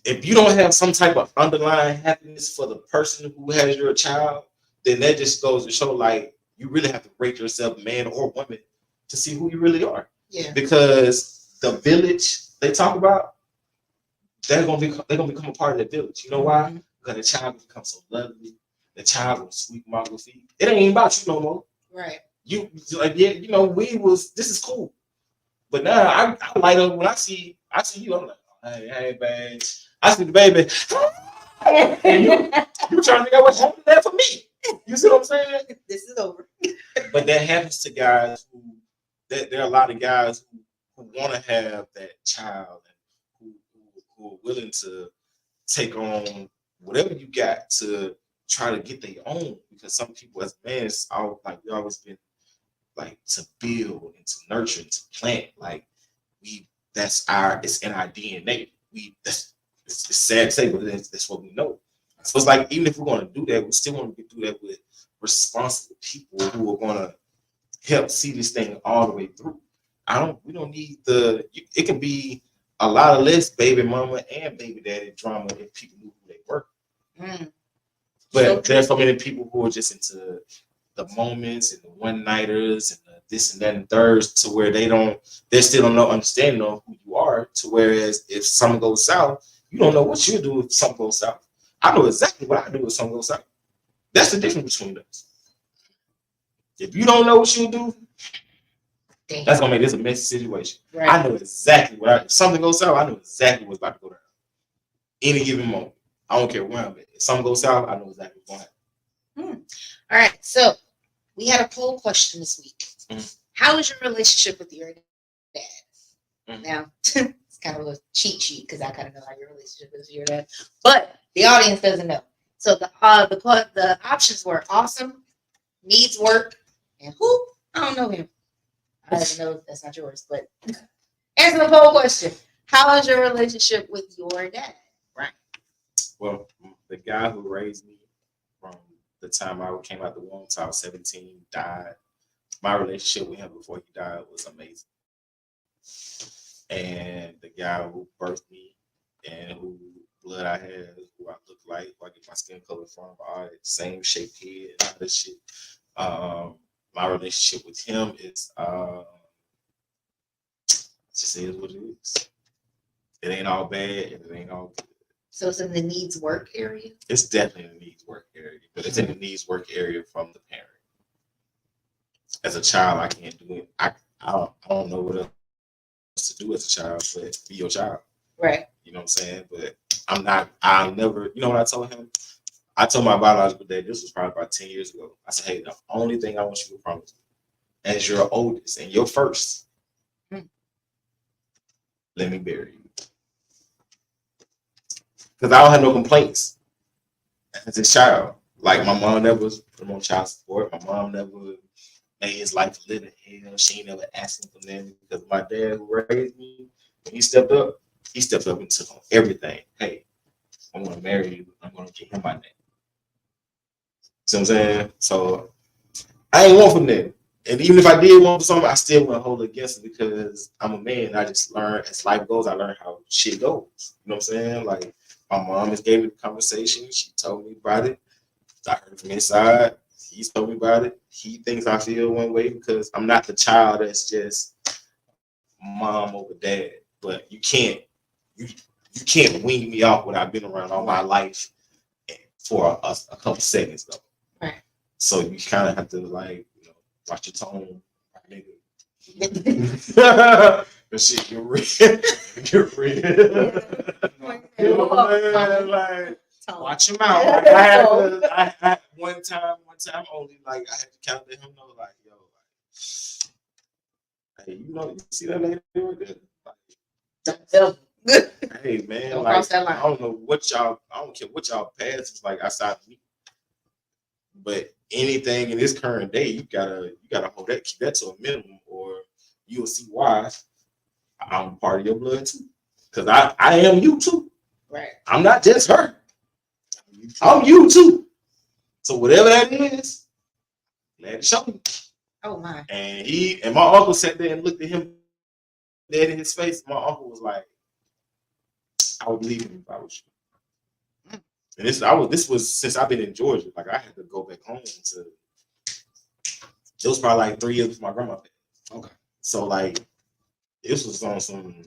If you don't have some type of underlying happiness for the person who has your child, then that just goes to show like you really have to rate yourself, man or woman, to see who you really are. Yeah. Because the village they talk about, they're gonna become a part of that village. You know why? Because the child will become so lovely. The child will sweep mom with feet. It ain't even about you no more. Right. You like this is cool. But now I light up when I see you. I'm like, hey, babe. I see the baby. And you trying to figure out what's happening there for me. You see what I'm saying? This is over. But that happens to guys there are a lot of guys who want to have that child and who are willing to take on whatever you got to try to get their own. Because some people as men, we always been like to build and to nurture and to plant. Like it's in our DNA. It's sad to say, but that's what we know. So it's like even if we're going to do that, we still want to do that with responsible people who are going to help see this thing all the way through. We don't need it can be a lot of less baby mama and baby daddy drama if people knew who they were. But there's so many people who are just into the moments and the one-nighters and the this and that and thirds to where they still don't know understanding of who you are, to whereas if something goes south, you don't know what you'll do if something goes south. I know exactly what I do if something goes south. That's the difference between us. If you don't know what you'll do, that's gonna make this a messy situation. Right. I know exactly if something goes south, I know exactly what's about to go down. Any given moment. I don't care where I'm at. If something goes south, I know exactly what's going to happen. All right. So we had a poll question this week. How is your relationship with your dad? Now, it's kind of a cheat sheet because I kind of know how your relationship is with your dad, but the audience doesn't know. So the options were awesome, needs work, and who? I don't know him. I don't know if that's not yours, but answer the poll question. How is your relationship with your dad? Right. Well, the guy who raised me from the time I came out the womb till I was 17 died my relationship with him before he died was amazing. And the guy who birthed me and who blood I had, who I look like, who I get my skin color from, all that same shape head and all this shit. My relationship with him is just is what it is. It ain't all bad and it ain't all good. So it's in the needs work area. It's definitely in the needs work area, but it's in the needs work area from the parent. As a child, I can't do it. I don't know what else to do as a child, but be your child. Right. You know what I'm saying? But I'll never, you know what I told him? I told my biological dad, this was probably about 10 years ago. I said, hey, the only thing I want you to promise me, as your oldest and your first, let me bury you. Because I don't have no complaints as a child. Like, my mom never was promoting child support. My mom never made his life a living hell. She ain't never asked him for nothing. Because my dad, who raised me, when he stepped up and took on everything. Hey, I'm going to marry you. I'm going to get him my name. See what I'm saying? So, I ain't want for nothing. And even if I did want for something, I still wouldn't hold it against it because I'm a man. I just learn, as life goes, I learn how shit goes. You know what I'm saying? Like, my mom just gave me the conversation. She told me about it. I heard it from inside. He's told me about it. He thinks I feel one way because I'm not the child that's just mom over dad. But you can't wean me off what I've been around all my life for a couple seconds though. Right. So you kind of have to watch your tone, nigga. But shit, you're real. You're real. You know what I'm saying? Like, Watch him out. I had one time only, I had to count let him know, yo, hey, you see that lady right there? Hey man, Don't cross that line. I don't know what y'all, I don't care what y'all past is like outside of me. But anything in this current day, you gotta hold that, keep that to a minimum, or you'll see why I'm part of your blood too. Because I am you too. Right. I'm not just her. I'm you too. So whatever that is, let it show me. Oh my. And my uncle sat there and looked at him dead in his face. My uncle was like, I would believe him if I was you. And this was since I've been in Georgia. Like, I had to go back home to. It was probably 3 years before my grandma passed. Okay. So this was on some.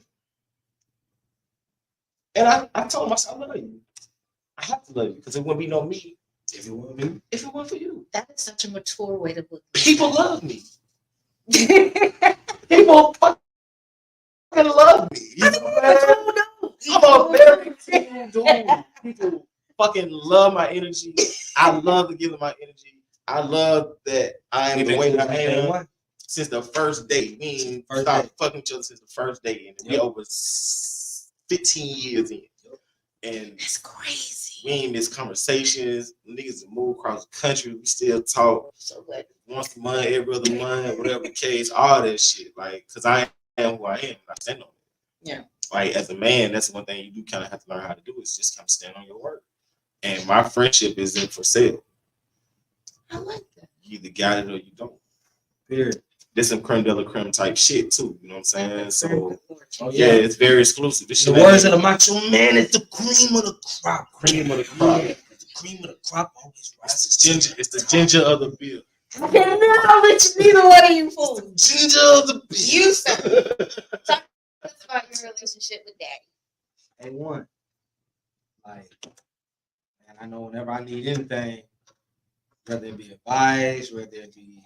And I told him, I said, I love you. I have to love you because it wouldn't be no me if it wasn't me. If it wasn't for you. That is such a mature way to look. People love me. People fucking love me. You know what I'm a very cool dude. People fucking love my energy. I love to give them my energy. I love that I am the way that I am. Since the first day. We ain't started fucking each other since the first day. And we over 15 years in. And That's crazy. we ain't miss conversations. Niggas move across the country. We still talk. So good. Once a month, every other month, whatever the case, all that shit. Because I am who I am. I stand on it. Yeah. As a man, that's one thing you do kind of have to learn how to do is just kind of stand on your word. And my friendship isn't for sale. I like that. You either got it or you don't. Period. There's some creme de la creme type shit too. You know what I'm saying? So yeah, it's very exclusive. This the words of the macho man, it's the cream of the crop. Cream of the crop. The cream of the crop always rises. It's the ginger of the beer. I can never let neither one of you fools. Ginger of the beer. You sir. Talk to us about your relationship with Daddy. A1. And I know whenever I need anything, whether it be advice, whether it be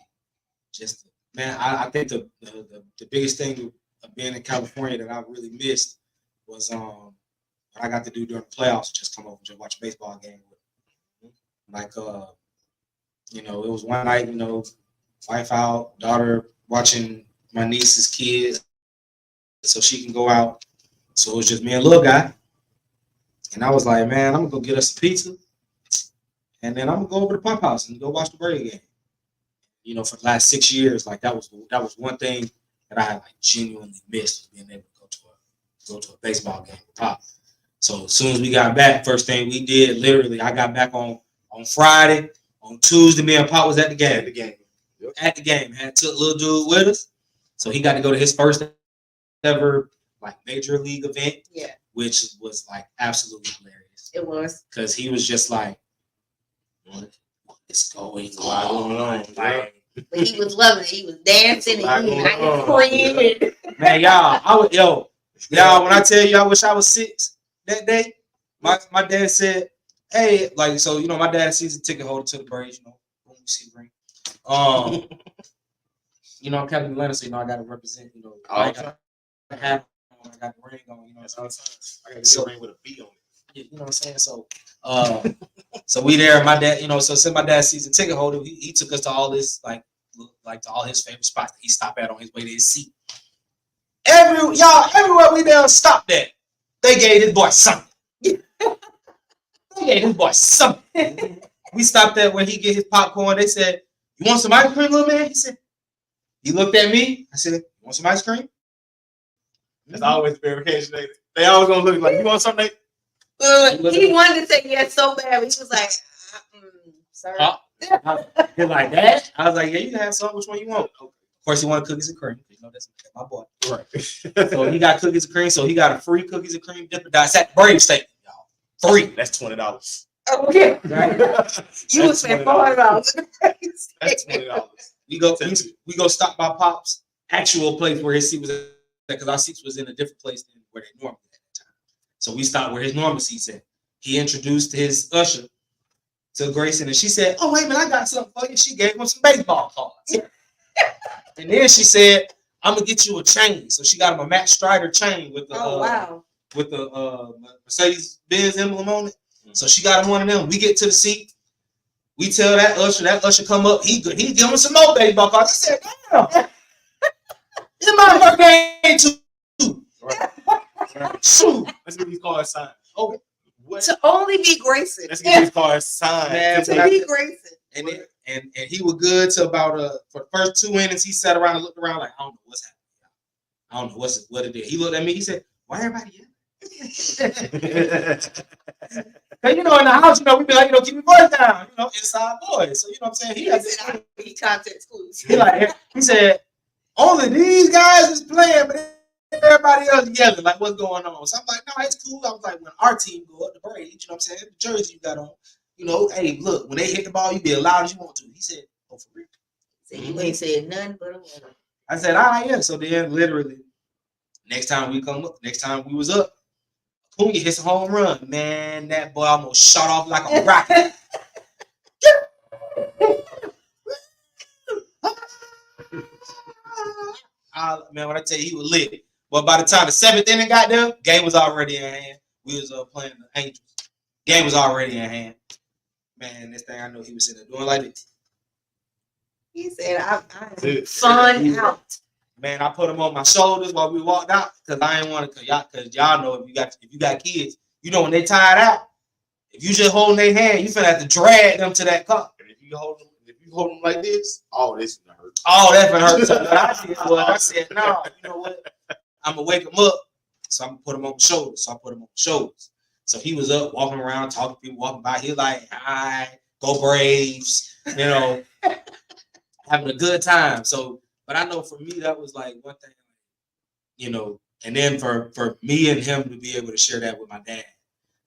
just I think the biggest thing of being in California that I really missed was what I got to do during the playoffs, just come over and watch a baseball game with them. It was one night, wife out, daughter watching my niece's kids so she can go out. So it was just me and little guy. And I was like, man, I'm gonna go get us some pizza. And then I'm gonna go over to Pop House and go watch the Brady game. For the last 6 years, that was one thing that I had genuinely missed, being able to go to a baseball game with Pop. So as soon as we got back, first thing we did, literally, I got back on Friday. On Tuesday, me and Pop was at the game. at the game. Took little dude with us, so he got to go to his first ever like major league event. Yeah. Which was like absolutely hilarious. It was. Because he was just like, what is going Why going on? on? Like, But he was loving it. He was dancing and eating ice Why cream. man, y'all, when I tell you I wish I was 6 that day, my dad said, hey, like, so, you know, my dad sees a ticket holder to the Braves, you know, boom, you see the ring. You know, I'm Captain Atlanta, so, you know, I got to represent, you know, I got the hat on, I got the ring on, you know, That's all the time. I got a ring with a B on it. you know what I'm saying? So, so we there. My dad, you know, so since my dad sees a ticket holder, he took us to all this, like to all his favorite spots that he stopped at on his way to his seat. Everywhere we there stopped at, they gave this boy something. They gave this boy something. We stopped at where he get his popcorn. They said, "You want some ice cream, little man?" He said. He looked at me. I said, "You want some ice cream?" That's always the verification. They always gonna look like, you want something? He wanted to say yes so bad, but he was like, sorry. He's like that. I was like, "Yeah, you can have some. Which one you want?" Of course, he wanted cookies and cream. You know, that's my boy. Right. So he got cookies and cream. So he got a free cookies and cream Dippin' Dots at Brave State, y'all. Free. That's $20. Oh, yeah. Right? You would spend $400. That's $20. We go stop by Pop's actual place where his seat was at, because our seats was in a different place than where they normally at that time. So we stopped where his normal seats at. He introduced his usher to Grayson, and she said, "Oh, wait a minute, I got something for you." She gave him some baseball cards. And then she said, "I'm gonna get you a chain." So she got him a Matt Strider chain with the with the Mercedes-Benz emblem on it. So she got him one of them. We get to the seat. We tell that usher come up. He give him some more baseball cards. I said, "Damn, it's my birthday too." Right. Shoot. Let's get these cards signed. Okay. What? To only be Grayson. Let's get these cards signed. Man, To be Grayson. And he was good to about for the first 2 innings. He sat around and looked around like, I don't know what's happening. I don't know what it is. He looked at me. He said, "Why everybody yelling?" Cause you know, in the house, you know, we be like, you know, keep your voice down, you know, inside boys. So you know what I'm saying? He context clues. He said, only these guys is playing, but everybody else yelling. Like, what's going on? So I'm like, no, it's cool. I was like, when our team go up the Braves, you know what I'm saying? The jersey you got on, you know, hey, look, when they hit the ball, you be as loud as you want to. He said, "Oh, for real?" So you ain't said nothing but a word. I said, "Ah, yeah." So then, literally, next time we was up, Acuna hits a home run. Man, that boy almost shot off like a rocket. Man, when I tell you, he was lit. But by the time the 7th inning got there, game was already in hand. We was playing the Angels. Game was already in hand. Man, this thing I know he was sitting there doing like this. He said, I'm fun out. Man, I put him on my shoulders while we walked out because I didn't want to. Because y'all know if you got kids, you know when they tired out, if you just holding their hand, you finna have to drag them to that car. And if you hold them like this, all this is gonna hurt. Oh, that's gonna hurt. So what I did was I said, "No, you know what? I'm gonna wake him up, so I'm gonna put him on my shoulders." So I put him on my shoulders. So he was up walking around, talking to people walking by. He like, "Hi, go Braves," you know, having a good time. So, but I know for me that was like one thing, you know. And then for me and him to be able to share that with my dad,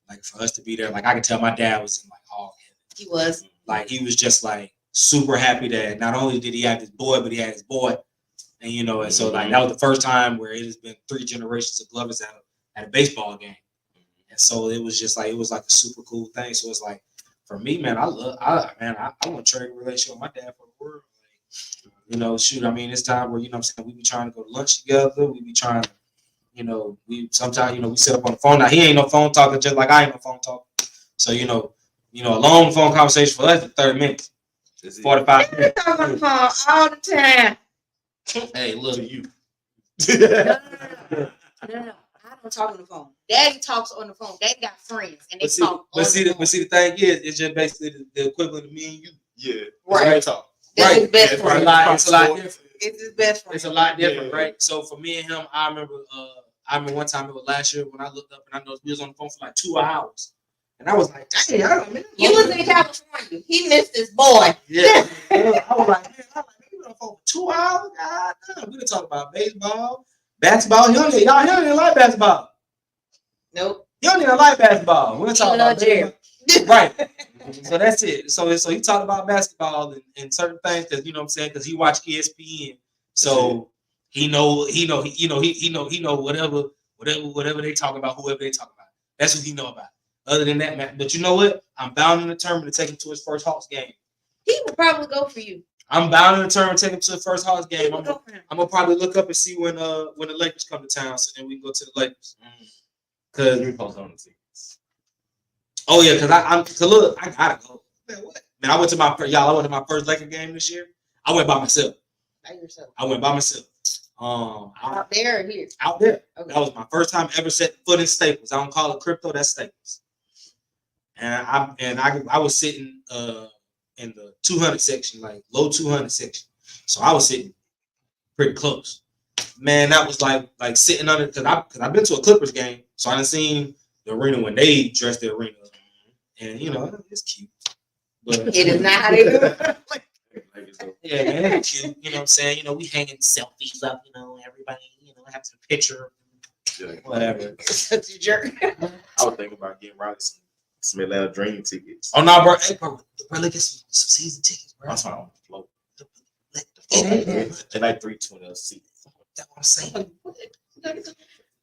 like for us to be there, like I could tell my dad was in like all heaven. He was. Like he was just like super happy that not only did he have his boy, but he had his boy. And you know, and so like that was the first time where it has been 3 generations of Glovers at a baseball game. And so it was just like, it was like a super cool thing. So it's like, for me, man, I want to trade a relationship with my dad for the world. Like, you know, shoot, I mean, it's time where, you know what I'm saying, we be trying to go to lunch together. We be trying to, you know, sometimes, you know, we sit up on the phone. Now, he ain't no phone talker, just like I ain't no phone talker. So, you know, a long phone conversation for us is 30 minutes, 45 minutes. I talk on the phone all the time. Hey, look. To you. No. I don't talk on the phone. Daddy talks on the phone. Daddy got friends, and they talk. But see, the thing is, it's just basically the equivalent of me and you. Yeah. Right. Talk. That's Right. his best It's friend. a lot different. It's his best friend. It's a lot different, Yeah. right? So for me and him, I remember one time, it was last year when I looked up and I noticed we was on the phone for like 2 hours. And I was like, dang, You was in California. He missed his boy. Yeah. I was like, man, on the phone for 2 hours. God damn, we done talk about baseball, basketball. He don't even like basketball. Nope. He don't even like basketball. We're talking about Jared. right. So that's it. So he talked about basketball and certain things because you know what I'm saying because he watched ESPN. So he know whatever they talk about, whoever they talk about. That's what he know about. Other than that, man. But you know what? I'm bound and determined to take him to his first Hawks game. He would probably go for you. I'm bound and determined to take him to the first Hawks game. I'm Go for him. gonna probably look up and see when the Lakers come to town, so then we can go to the Lakers. Cause you're post on the tickets. Oh yeah, cause I gotta go. Man, what? Man, I went to my first Laker game this year. I went by myself. By yourself. I went by myself. Out there or here? Out there. Okay. That was my first time ever set foot in Staples. I don't call it crypto. That's Staples. And I was sitting in the 200 section, like low 200 section. So I was sitting pretty close. Man, that was like sitting under because I've been to a Clippers game, so I done seen the arena when they dressed the arena, and you know it's cute. But It is not how they do it. yeah, man, it's cute. You know what I'm saying? You know, we hanging selfies up. You know, everybody. You know, have some picture. Yeah. Whatever. Such a jerk. I was thinking about getting Riley some Atlanta Dream tickets. Oh no, bro! Hey, bro, let's get some season tickets, bro. That's why I'm on the float. That's They like 320 a seat. what I'm saying.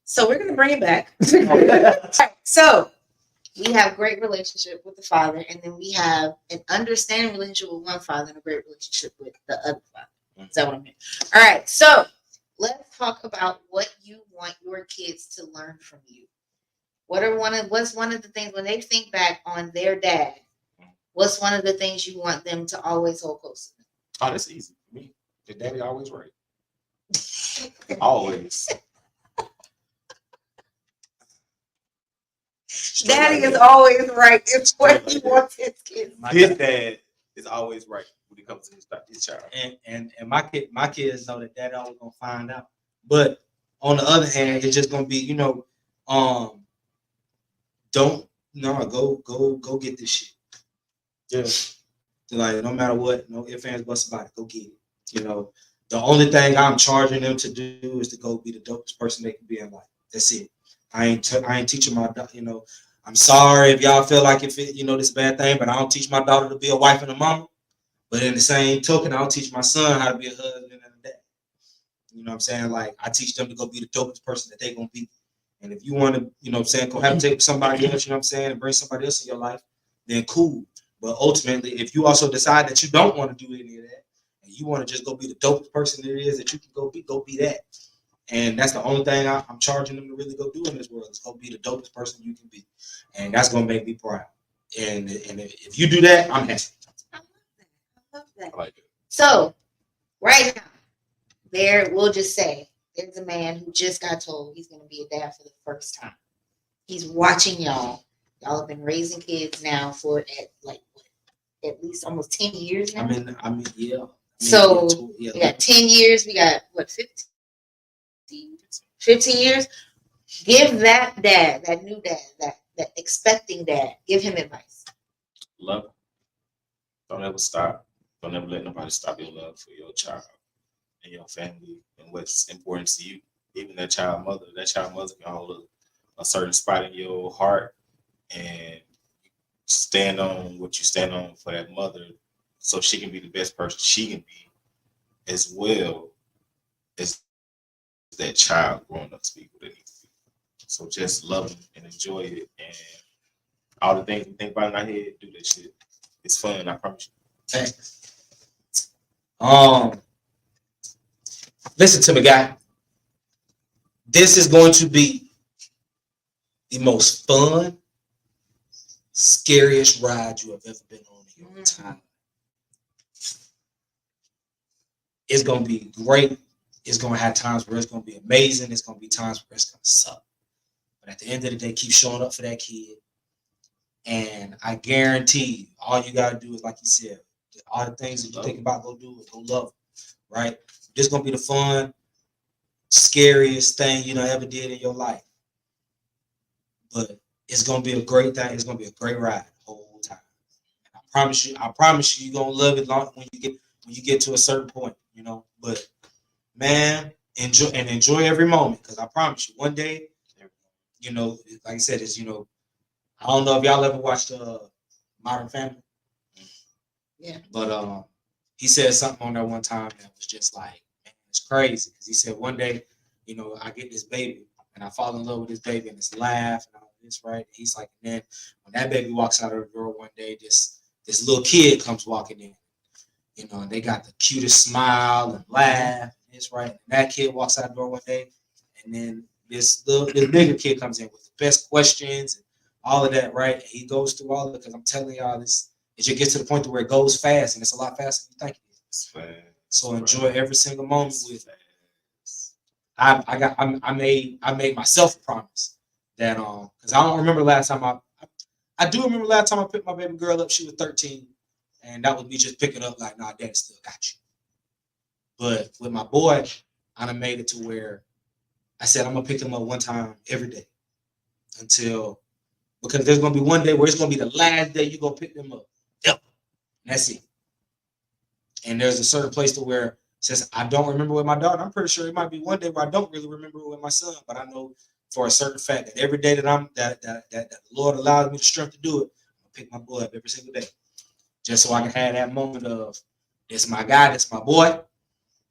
So we're gonna bring it back. Alright, so we have great relationship with the father, and then we have an understanding relationship with one father and a great relationship with the other father. Is that what I'm hearing? All right, so let's talk about what you want your kids to learn from you. What's one of the things when they think back on their dad? What's one of the things you want them to always hold close to them? Oh, that's easy for me. Your daddy always right. Always. Daddy is always right. It's what he wants his kids. His dad is always right when it comes to his child. And my kids know that Daddy always gonna find out. But on the other hand, it's just gonna be, you know, go get this shit. Yeah. Like no matter what, no ifs, ands, buts about it, go get it. You know, the only thing I'm charging them to do is to go be the dopest person they can be in life. That's it. I ain't teaching my, you know, I'm sorry if y'all feel like this is a bad thing, but I don't teach my daughter to be a wife and a mama. But in the same token, I don't teach my son how to be a husband and a dad. You know what I'm saying? Like I teach them to go be the dopest person that they gonna be. And if you want to, you know what I'm saying, go have to take somebody else, you know what I'm saying, and bring somebody else in your life, then cool. But ultimately, if you also decide that you don't want to do any of that, and you want to just go be the dopest person there is that you can go be that. And that's the only thing I'm charging them to really go do in this world is go be the dopest person you can be. And that's going to make me proud. And if you do that, I'm happy. I love that. I like it. So, right now, we'll just say there's a man who just got told he's going to be a dad for the first time. He's watching y'all. Y'all have been raising kids now for at least almost 10 years now. I mean, yeah. So, we got 10 years. We got, 15 years? Give that dad, that new dad, that expecting dad, give him advice. Love him. Don't ever stop. Don't ever let nobody stop your love for your child and your family and what's important to you. Even that child mother can hold a certain spot in your heart and stand on what you stand on for that mother so she can be the best person she can be as well as that child growing up to be who they need to be. So just love them and enjoy it. And all the things we think about in our head, do that shit. It's fun, I promise you. Thanks. Listen to me, guy. This is going to be the most fun, scariest ride you have ever been on in your time. It's going to be great. It's going to have times where it's going to be amazing. It's going to be times where it's going to suck. But at the end of the day, keep showing up for that kid. And I guarantee you, all you got to do is, like you said, all the things that you think about, go do it. Go love them, right? This is going to be the fun, scariest thing you ever did in your life. But it's going to be a great thing. It's going to be a great ride the whole time. And I promise you, you're going to love it long when you get to a certain point. you know. But man, enjoy every moment, because I promise you, one day, you know, like I said, is, you know, I don't know if y'all ever watched Modern Family. Yeah. But he said something on there one time that was just like, man, it's crazy. Because he said one day, you know, I get this baby and I fall in love with this baby and it's laugh and all this, right? And he's like, and then when that baby walks out of the door one day, this little kid comes walking in, you know, and they got the cutest smile and laugh. And it's right. And that kid walks out the door one day, and then this bigger kid comes in with the best questions and all of that, right? And he goes through all of it, because I'm telling y'all, this it just gets to the point to where it goes fast, and it's a lot faster than you think it is. So enjoy every single moment with it. I made myself a promise that because I don't remember last time I do remember last time I picked my baby girl up. She was 13, and that was me just picking up like, nah, daddy still got you. But with my boy, I done made it to where I said I'm gonna pick him up one time every day because there's gonna be one day where it's gonna be the last day you're gonna pick them up. Yep. And that's it. And there's a certain place to where, since I don't remember with my daughter, I'm pretty sure it might be one day where I don't really remember with my son. But I know for a certain fact that every day that the Lord allows me the strength to do it, I'm gonna pick my boy up every single day, just so I can have that moment of, it's my guy, it's my boy,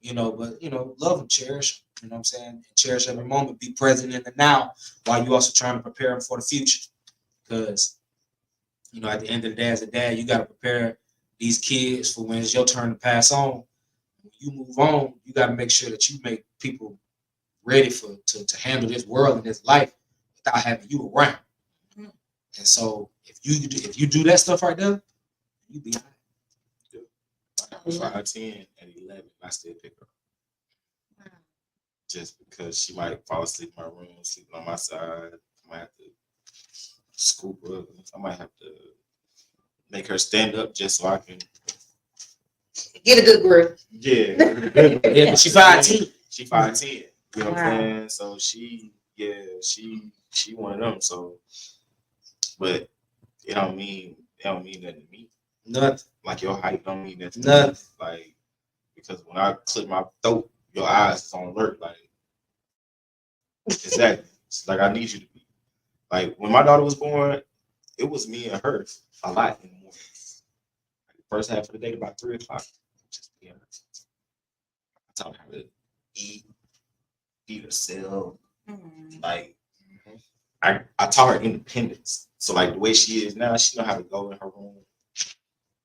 you know. But you know, love him, cherish him, you know what I'm saying, and cherish every moment. Be present in the now while you also trying to prepare him for the future, because you know, at the end of the day, as a dad, you got to prepare these kids for when it's your turn to pass on. When you move on, you got to make sure that you make people ready to handle this world and this life without having you around. Mm-hmm. And so if you do that stuff right there, you be all right. 5, 10, and 11, I still pick her. Just because she might fall asleep in my room, sleeping on my side. I might have to scoop her up. I might have to make her stand up just so I can get a good grip. Yeah. Yeah, but she 5'10". She 5'10". You know what I'm saying? So she one of them. So, but it don't mean nothing to me. Nothing. Like your height don't mean nothing. Nothing. Like, because when I clip my throat, your eyes is on alert. Like, exactly. It's like I need you to be. Like when my daughter was born, it was me and her a lot in the morning. Like the first half of the day, about 3 o'clock, just being her. I taught her how to eat, feed herself. Mm-hmm. Like I taught her independence. So like the way she is now, she know how to go in her room.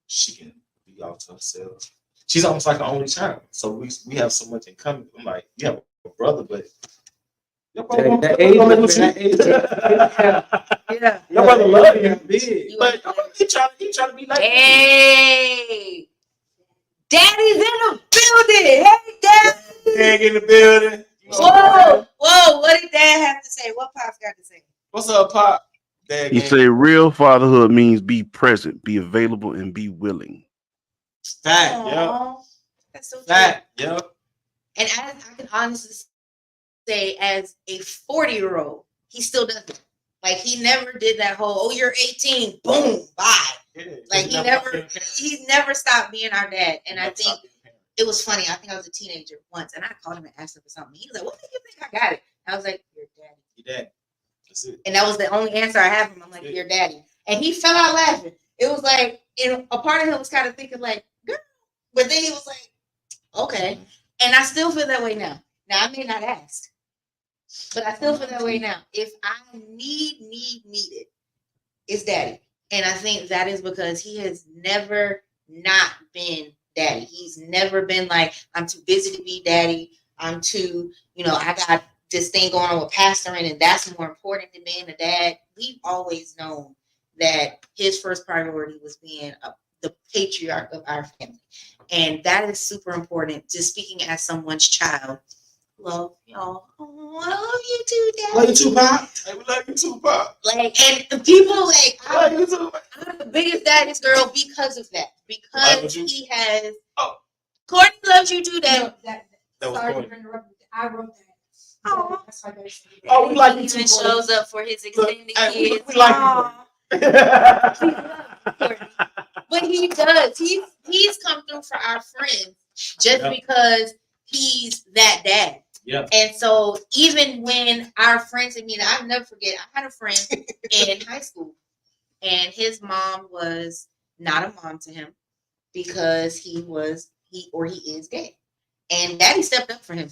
She can be off to herself. She's almost like an only child. So we have so much in common. I'm like, you have a brother, but your brother your brother love you big, but he trying to be like, hey, Daddy's in the building. Hey, Daddy. Dad in the building. Whoa, what did Dad have to say? What Pop's got to say? What's up, Pop? Dad He say real fatherhood means be present, be available, and be willing. Fact. Yeah. That's so fact. Yep. And as I can honestly say, as a 40-year-old, he still does it. Like he never did that whole, oh, you're 18, boom, bye. Yeah, like he's never stopped being our dad. And I think it was funny. I think I was a teenager once, and I called him and asked him for something. He was like, "What do you think I got it?" I was like, "Your daddy." Your daddy. That's it. And that was the only answer I have from him. I'm like, "Your daddy," and he fell out laughing. It was like, a part of him was kind of thinking like, "Girl," but then he was like, "Okay." And I still feel that way now. Now I may not ask, but I still feel that way now. If I need it, it's daddy. And I think that is because he has never not been daddy. He's never been like, I'm too busy to be daddy. I'm too, I got this thing going on with pastoring, and that's more important than being a dad. We've always known that his first priority was being the patriarch of our family. And that is super important. Just speaking as someone's child. Love y'all. Oh, I love you too, Daddy. Love you too, Pop. Hey, we love you too, Pop. Like, and people like, I'm the biggest daddy's girl because of that. Because he has. Oh, Courtney loves you too, Daddy. That was Courtney. I wrote that. Oh, oh, we like you too. He even shows up for his extended kids. We like you. But he does. He's come through for our friends just because he's that dad. Yeah. And so even when our friends, I mean, I'll never forget, I had a friend in high school, and his mom was not a mom to him because he is gay. And daddy stepped up for him.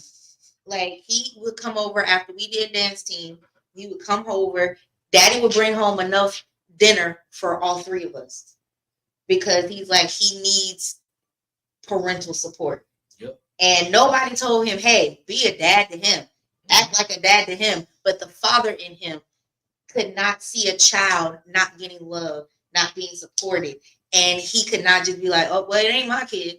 Like, he would come over after we did dance team. He would come over. Daddy would bring home enough dinner for all three of us because he's like, he needs parental support. Yep. And nobody told him, hey, be a dad to him. Act like a dad to him. But the father in him could not see a child not getting love, not being supported. And he could not just be like, oh, well, it ain't my kid.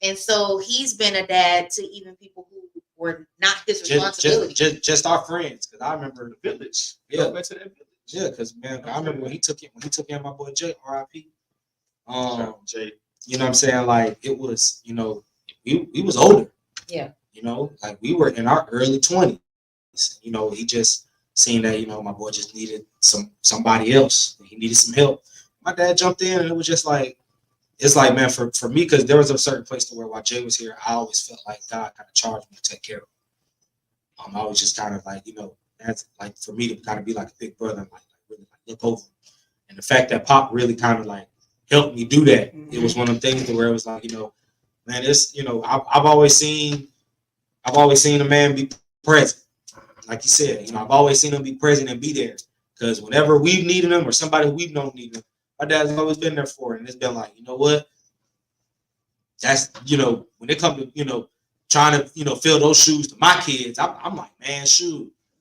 And so he's been a dad to even people who were not his responsibility. Just our friends. Because I remember The village. Yeah. Go back to that village. Yeah, because man, I remember when he took in my boy Jay, R.I.P. Jay. You know what I'm saying? Like, it was, you know, we was older. Yeah. You know, like we were in our early 20s. You know, he just seen that, you know, my boy just needed somebody else. He needed some help. My dad jumped in, and it was just like, it's like, man, for me, because there was a certain place to where while Jay was here, I always felt like God kind of charged me to take care of him. I was just kind of like, you know, that's like for me to kind of be like a big brother and like really like look over him. And the fact that Pop really kind of like helped me do that, it was one of the things where it was like, you know, man, it's, you know, I've always seen a man be present. Like you said, you know, I've always seen him be present and be there. Because whenever we've needed him or somebody we've known needed him, my dad's always been there for it. And it's been like, you know what? That's, you know, when it comes to, you know, trying to, you know, fill those shoes to my kids, I'm like, man,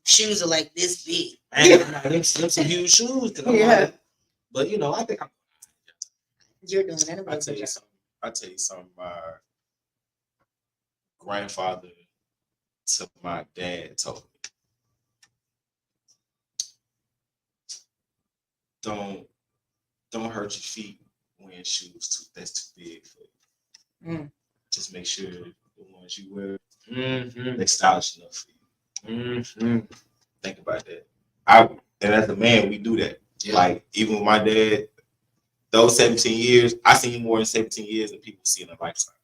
Shoes are like this big. man, I'm like, them some huge shoes. Like, but, you know, I think You're doing that. I tell you something. My grandfather to my dad told me, don't hurt your feet wearing shoes that's too big for you. Just make sure the ones you wear they're stylish enough for you. Think about that. And as a man, we do that. Yeah. Like, even with my dad, those 17 years, I seen more in 17 years than people see in a lifetime.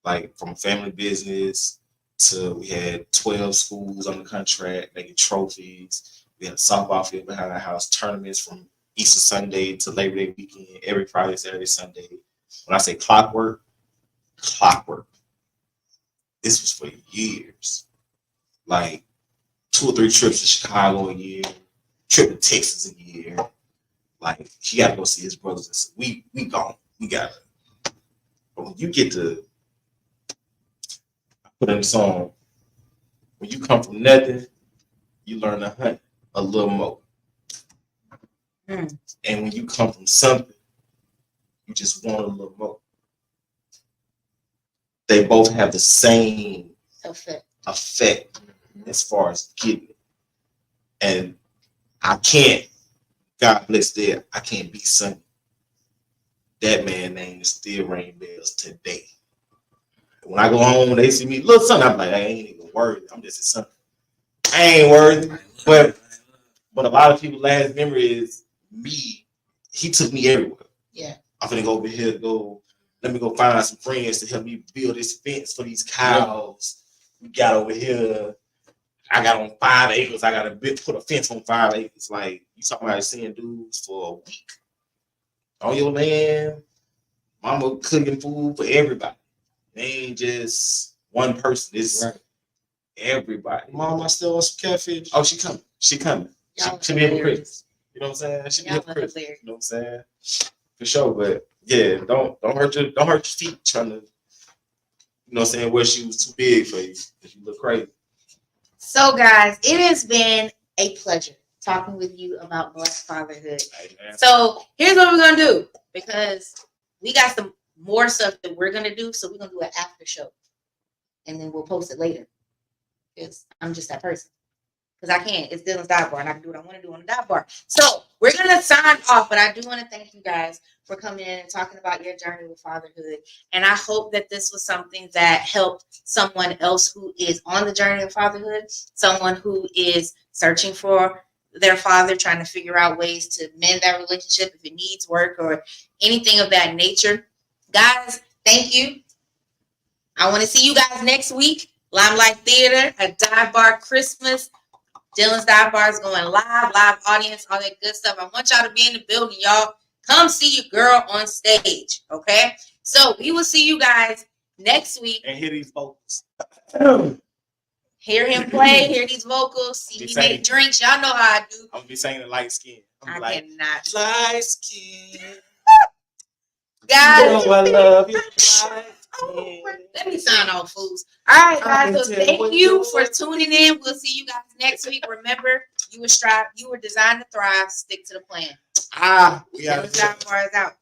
Like, from family business to we had 12 schools on the contract, making trophies. We had a softball field behind our house, tournaments from Easter Sunday to Labor Day weekend, every Friday, Saturday, Sunday. When I say clockwork. This was for years. Like 2 or 3 trips to Chicago a year, trip to Texas a year. Like, he got to go see his brothers. And so we gone. We got it. But when you get to put in a song, when you come from nothing, you learn to hunt a little more. And when you come from something, you just want a little more. They both have the same effect as far as getting it. And I can't, God bless there, I can't be Sonny. That man's name is still ringing bells today. When I go home, they see me, little son, I'm like, I ain't even worthy. I'm just a son. I ain't worthy. But a lot of people's last memory is me. He took me everywhere. Yeah. I'm finna go over here, let me go find some friends to help me build this fence for these cows. We got over here. I got on 5 acres. I got to put a fence on 5 acres. Like, you talking about seeing dudes for a week on your land. Mama cooking food for everybody. It ain't just one person. It's everybody. Mama still wants some catfish. Oh, she coming. She be hypocrite. You know what I'm saying? She be hypocrite. You know what I'm saying? For sure. But yeah, don't hurt your feet trying to, you know what I'm saying, wear shoes too big for you because you look crazy. So, guys, it has been a pleasure talking with you about Black fatherhood. So here's what we're gonna do, because we got some more stuff that we're gonna do. So we're gonna do an after show, and then we'll post it later. Because I'm just that person. Because I can't. It's Dylan's dive bar, and I can do what I want to do on the dive bar. So we're gonna sign off, but I do want to thank you guys for coming in and talking about your journey with fatherhood. And I hope that this was something that helped someone else who is on the journey of fatherhood, someone who is searching for their father, trying to figure out ways to mend that relationship if it needs work or anything of that nature. Guys, thank you. I want to see you guys next week. Limelight Theater, a dive bar Christmas. Dylan's Dive Bar is going live audience, all that good stuff. I want y'all to be in the building, y'all. Come see your girl on stage, okay? So we will see you guys next week. And hear these vocals. Hear him play, hear these vocals, see me make drinks. Y'all know how I do. I'm gonna be saying light skin. I'm I cannot. light skin. Guys, I love you. let me sign off, fools. All right, guys. So thank you for tuning in. We'll see you guys next week. Remember, you were designed to thrive. Stick to the plan. We Dylan's Dive Bar is out.